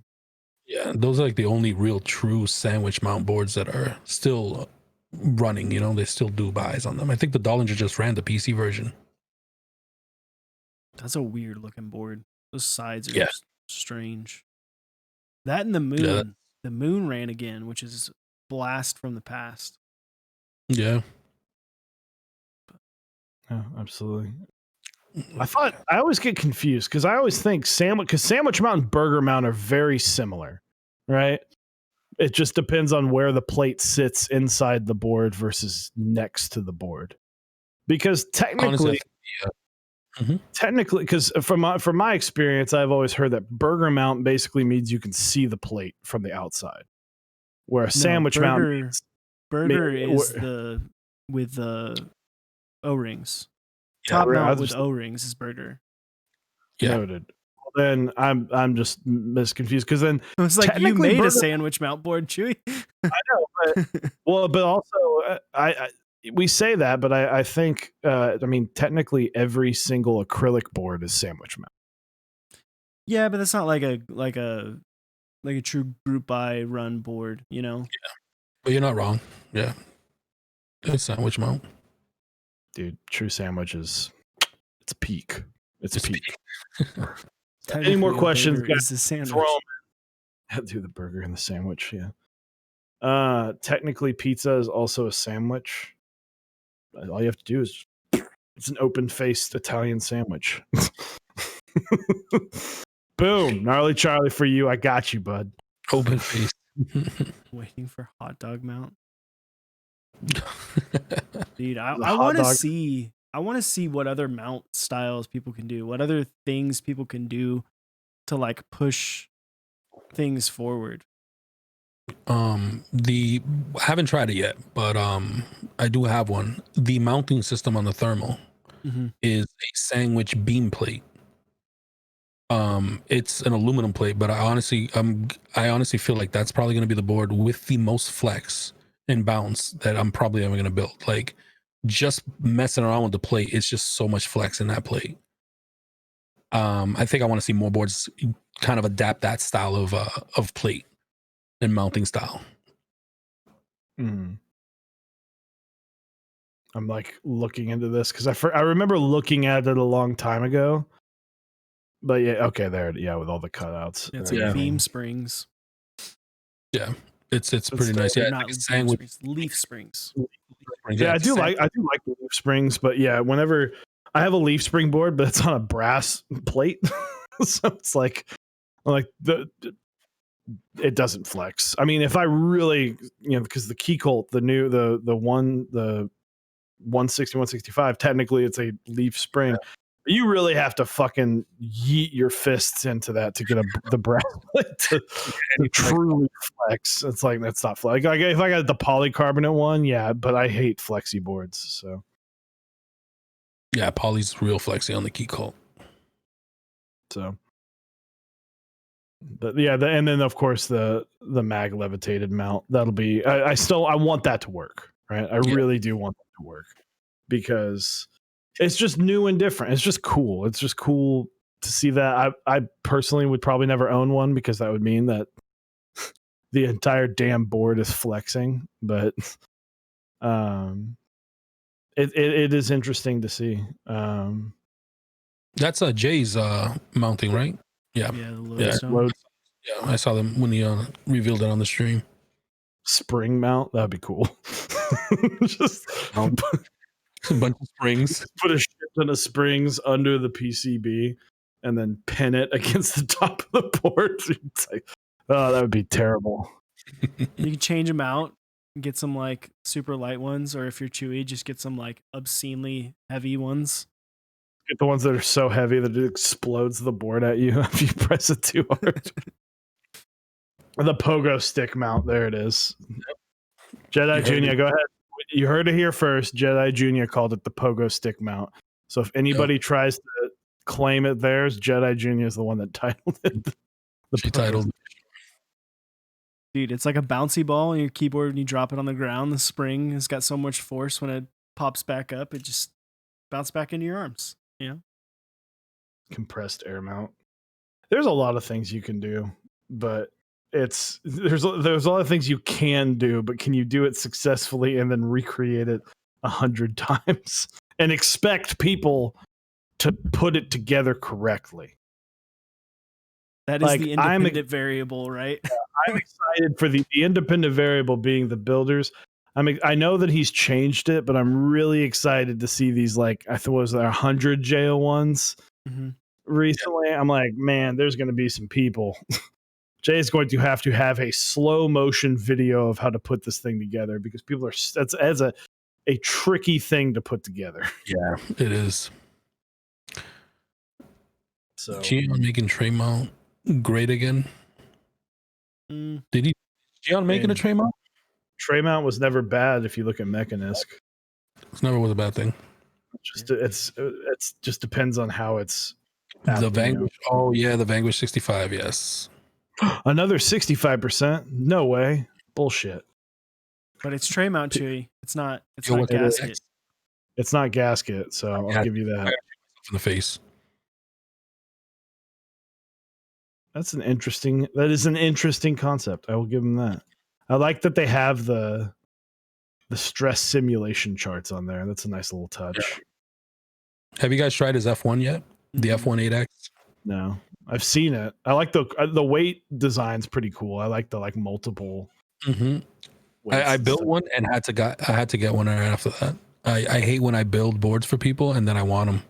Yeah, those are like the only real true sandwich mount boards that are still running. You know, they still do buys on them. I think the Dollinger just ran the PC version. That's a weird looking board. Those sides are Yeah. strange. That and the moon. Yeah, The moon ran again, which is blast from the past. Yeah. Yeah, absolutely. I always get confused because I always think sandwich mount and burger mount are very similar, right? It just depends on where the plate sits inside the board versus next to the board. Because technically, because from my experience, I've always heard that burger mount basically means you can see the plate from the outside, where a sandwich mount means, is with the O-rings. Yeah, Top mount with O-rings is burger. Yeah. Noted. Well, then I'm just misconfused because then It was like you made burger, a sandwich mount board, Chewy. I know, but also we say that, but I think I mean technically every single acrylic board is sandwich mount. Yeah, but that's not like a true group buy run board, you know? Yeah. But you're not wrong. Yeah. It's sandwich mount. Dude, true sandwich is it's peak. It's peak. Any more questions, guys? The sandwich. Do the burger and the sandwich, yeah. Technically pizza is also a sandwich. All you have to do is it's an open-faced Italian sandwich. Boom, gnarly Charlie for you. I got you, bud. Open face. Waiting for hot dog mount. Dude, I want to see what other mount styles people can do, what other things people can do to like push things forward. I haven't tried it yet, but I do have one. The mounting system on the thermal is a sandwich beam plate. It's an aluminum plate, but I honestly feel like that's probably going to be the board with the most flex and bounce that I'm probably ever going to build. Like just messing around with the plate, it's just so much flex in that plate. I think I want to see more boards kind of adapt that style of plate and mounting style. I'm like looking into this because I remember looking at it a long time ago. But yeah, okay, there, yeah, with all the cutouts. It's like beam springs. Yeah, it's pretty nice. Yeah, not like sandwich springs, leaf springs. Yeah, I do like the leaf springs, but yeah, whenever I have a leaf spring board, but it's on a brass plate, so it's like it doesn't flex. I mean, if I really, because the Key Colt, the 160, 165, technically it's a leaf spring. Yeah. You really have to fucking yeet your fists into that to get the brass plate to truly flex. It's like, that's not flex. Like if I got the polycarbonate one, yeah, but I hate flexi boards. So yeah, poly's real flexi on the Key Colt. So, but yeah, and then of course the mag levitated mount. That'll be. I want that to work, right? I really do want that to work because it's just new and different. It's just cool. It's just cool to see that. I personally would probably never own one because that would mean that the entire damn board is flexing. But it is interesting to see. That's Jay's mounting, right? Yeah. Yeah, the Lodestone. Yeah, I saw them when he revealed it on the stream. Spring mount, that'd be cool. Just a bunch of springs. Put a shit ton of springs under the PCB and then pin it against the top of the board. It's like, oh, that would be terrible. You can change them out and get some like super light ones, or if you're Chewy, just get some like obscenely heavy ones. Get the ones that are so heavy that it explodes the board at you if you press it too hard. The pogo stick mount. There it is. Jedi You heard Junior, it. go ahead. You heard it here first. Jedi Junior called it the pogo stick mount. So if anybody tries to claim it theirs, Jedi Junior is the one that titled it. She titled. Dude, it's like a bouncy ball on your keyboard when you drop it on the ground. The spring has got so much force when it pops back up, it just bounces back into your arms. You know? Compressed air mount. There's a lot of things you can do, but there's a lot of things you can do, but can you do it successfully and then recreate it 100 times and expect people to put it together correctly? That is the independent variable, right? I'm excited for the independent variable being the builders. I know that he's changed it, but I'm really excited to see these, like, I thought was there 100 JO1s recently. I'm like, man, there's going to be some people. Jay is going to have a slow motion video of how to put this thing together, because people are that's a tricky thing to put together. Yeah, it is. So Gion making tray mount great again. Did he? Gion making a tray mount? Tray mount was never bad if you look at Mechanisk. It never was a bad thing. It's just depends on how it's. The Vanquish. Oh yeah, the Vanquish 65. Yes. Another 65%? No way. Bullshit. But it's tray mount, Chewy. It's not gasket. It's not gasket, so I'll give you that. In the face. That is an interesting concept. I will give them that. I like that they have the stress simulation charts on there. That's a nice little touch. Yeah. Have you guys tried his F1 yet? The F1 8X? No. I've seen it. I like the weight design's pretty cool. I like the multiple. I built one and I had to get one right after that. I hate when I build boards for people and then I want them.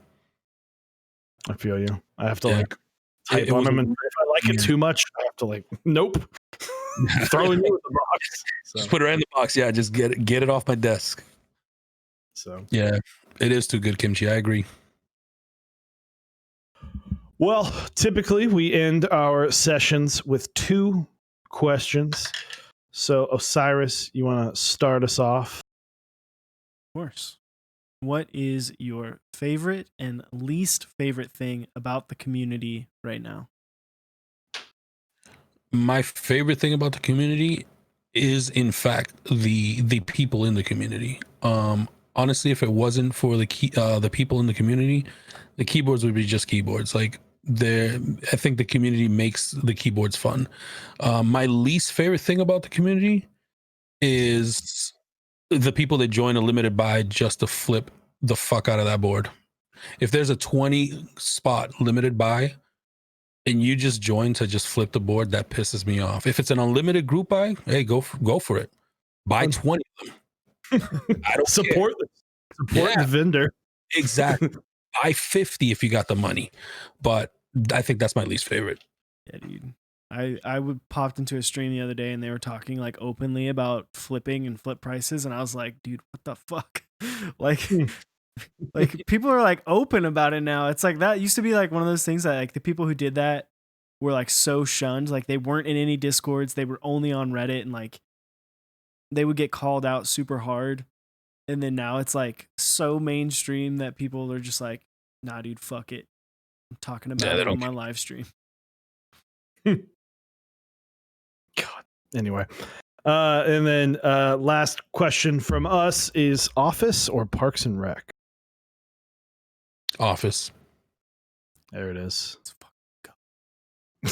I feel you. I have to type on them, and if I like it too much, I have to nope. Throwing you in the box. So. Just put it right in the box. Yeah, just get it off my desk. So yeah, it is too good, Kimchi. I agree. Well, typically we end our sessions with 2 questions. So, Osiris, you want to start us off? Of course. What is your favorite and least favorite thing about the community right now? My favorite thing about the community is, in fact, the people in the community. Honestly, if it wasn't for the people in the community, the keyboards would be just keyboards. I think the community makes the keyboards fun. My least favorite thing about the community is the people that join a limited buy just to flip the fuck out of that board. If there's a 20 spot limited buy and you just join to just flip the board, that pisses me off. If it's an unlimited group buy, hey, go for it. Buy 20 of them. I don't support the vendor. Exactly. Buy 50 if you got the money. But I think that's my least favorite. Yeah, dude. I popped into a stream the other day and they were talking openly about flipping and flip prices, and I was like, dude, what the fuck? People are open about it now. It's that used to be one of those things that the people who did that were so shunned. They weren't in any discords. They were only on Reddit, and they would get called out super hard. And then now it's so mainstream that people are just nah, dude, fuck it. I'm talking about it on my live stream. God. Anyway. And then last question from us is Office or Parks and Rec? Office. There it is. I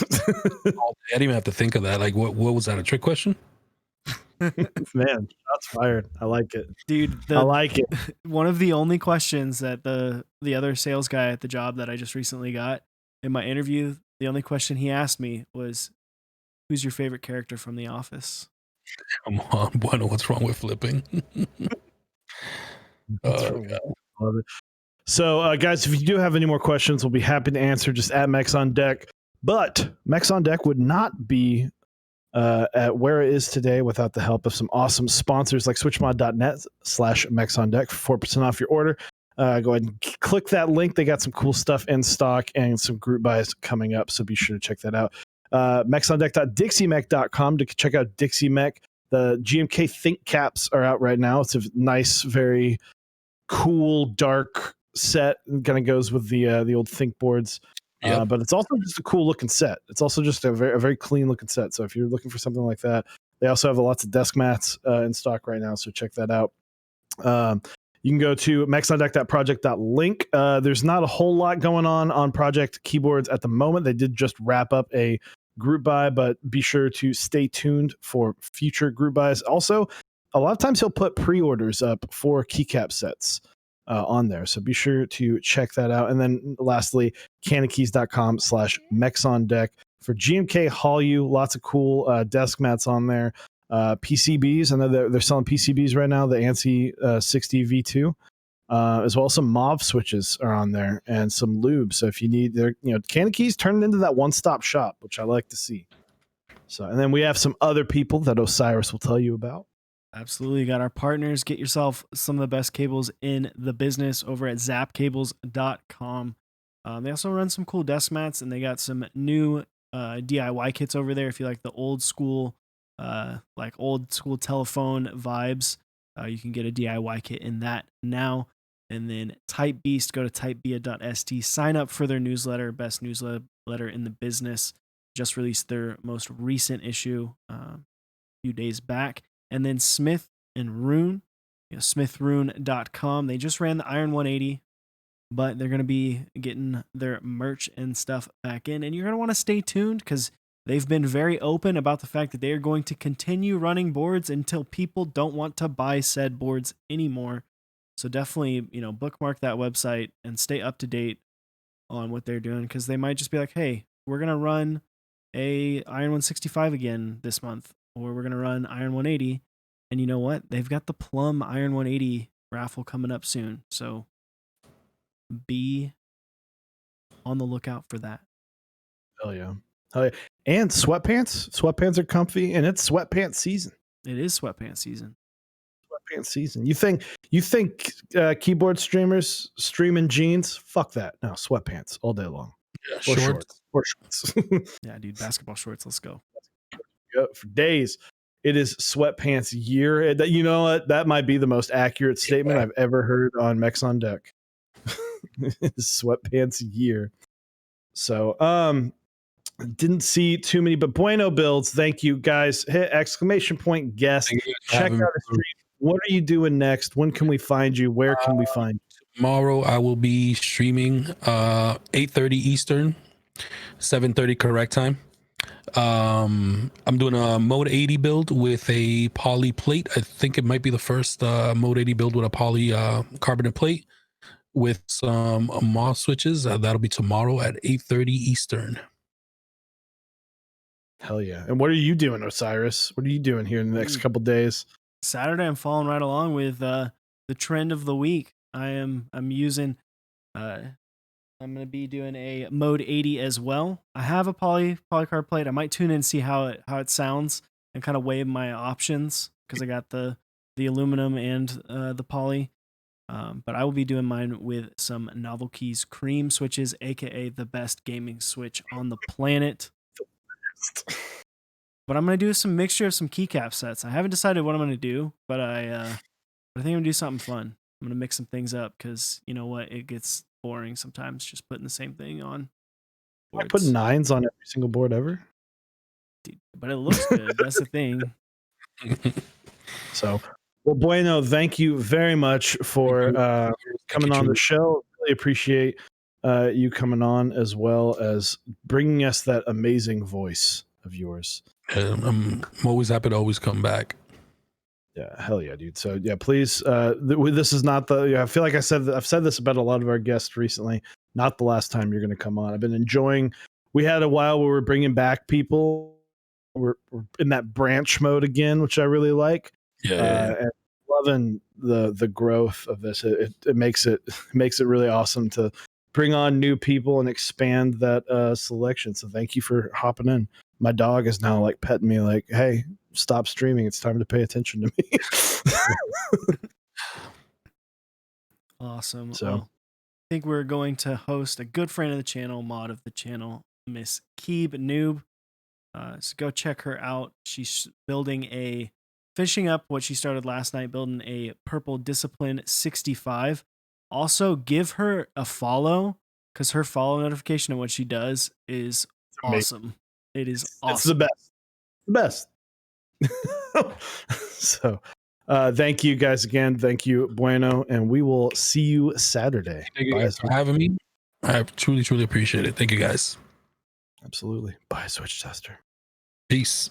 didn't even have to think of that. What was that? A trick question? Man, shots fired. I like it, dude. I like it. One of the only questions that the other sales guy at the job that I just recently got in my interview, the only question he asked me was, "Who's your favorite character from The Office?" Come on, Bueno, what's wrong with flipping? Love it. So, guys, if you do have any more questions, we'll be happy to answer. Just at Mex on Deck. But Mex on Deck would not be at where it is today without the help of some awesome sponsors like switchmod.net/Mex on Deck for 4% off your order. Go ahead and click that link. They got some cool stuff in stock and some group buys coming up, so be sure to check that out. mexondeck.dixiemech.com to check out Dixie Mech. The GMK Think Caps are out right now. It's a nice, very cool, dark set. Kind of goes with the old Think boards. Yep. But it's also just a cool looking set. It's also just a very clean looking set. So if you're looking for something like that, they also have lots of desk mats in stock right now. So check that out. You can go to mexondeck.project.link. There's not a whole lot going on Project keyboards at the moment. They did just wrap up a group buy, but be sure to stay tuned for future group buys. Also, a lot of times he'll put pre-orders up for keycap sets on there. So be sure to check that out. And then lastly, canonkeys.com/mexondeck for GMK Hallyu. Lots of cool desk mats on there. PCBs. I know they're selling PCBs right now, the ANSI 60 V2. As well as some MOV switches are on there and some lube. So if you need their, Canon Keys turned into that one-stop shop, which I like to see. So, and then we have some other people that Osiris will tell you about. Absolutely. Got our partners. Get yourself some of the best cables in the business over at zapcables.com. They also run some cool desk mats, and they got some new DIY kits over there. If you like the old school telephone vibes, you can get a DIY kit in that now. And then Type Beast, go to typebia.st, sign up for their newsletter, best newsletter in the business. Just released their most recent issue a few days back. And then Smith and Rune, smithrune.com. They just ran the Iron 180, but they're going to be getting their merch and stuff back in. And you're going to want to stay tuned because they've been very open about the fact that they are going to continue running boards until people don't want to buy said boards anymore. So definitely, bookmark that website and stay up to date on what they're doing, because they might just be like, hey, we're going to run a Iron 165 again this month, or we're going to run Iron 180. And you know what? They've got the Plum Iron 180 raffle coming up soon. So be on the lookout for that. Hell yeah. And sweatpants. Sweatpants are comfy, and it's sweatpants season. It is sweatpants season. Sweatpants season. You think keyboard streamers streaming jeans? Fuck that. No, sweatpants all day long. Yeah, shorts. Yeah, dude, basketball shorts. Let's go. For days. It is sweatpants year. You know what? That might be the most accurate statement I've ever heard on Mex on Deck. Sweatpants year. So, didn't see too many, but Bueno Builds, thank you guys. Hit exclamation point guest. Check out the stream. What are you doing next? When can we find you? Where can we find you? Tomorrow I will be streaming 8:30 Eastern, 7:30 correct time. I'm doing a Mode 80 build with a poly plate. I think it might be the first Mode 80 build with a poly carbonate plate with some MOS switches. That'll be tomorrow at 8:30 Eastern. Hell yeah. And what are you doing, Osiris? What are you doing here in the next couple days? Saturday, I'm following right along with the trend of the week. I'm using I'm going to be doing a Mode 80 as well. I have a polycarbonate plate. I might tune in and see how it sounds and kind of weigh my options, because I got the aluminum and the poly. But I will be doing mine with some Novel Keys cream switches, aka the best gaming switch on the planet. But I'm going to do some mixture of some keycap sets. I haven't decided what I'm going to do, but I think I'm going to do something fun. I'm going to mix some things up, because you know what? It gets boring sometimes just putting the same thing on. I put 9s on every single board ever. Dude, but it looks good. That's the thing. So, well, Bueno, thank you very much for coming on the show. Really appreciate you coming on, as well as bringing us that amazing voice of yours. I'm always happy to always come back. Yeah, hell yeah, dude. So yeah, please. This is not the. I feel like I've said this about a lot of our guests recently. Not the last time you're going to come on. I've been enjoying. We had a while where we're bringing back people. We're in that branch mode again, which I really like. Yeah. And loving the growth of this. It makes it really awesome to bring on new people and expand that selection. So thank you for hopping in. My dog is now like petting me, like, "Hey, stop streaming. It's time to pay attention to me." Awesome. So, well, I think we're going to host a good friend of the channel, mod of the channel, Miss Keeb Noob. So go check her out. She's finishing up what she started last night, building a Purple Discipline 65. Also, give her a follow because her follow notification of what she does is awesome. It is awesome. It's the best. The best. So, thank you guys again. Thank you, Bueno, and we will see you Saturday. Thank you guys for having me. I truly, truly appreciate it. Thank you guys. Absolutely. Bye, Switch Tester. Peace.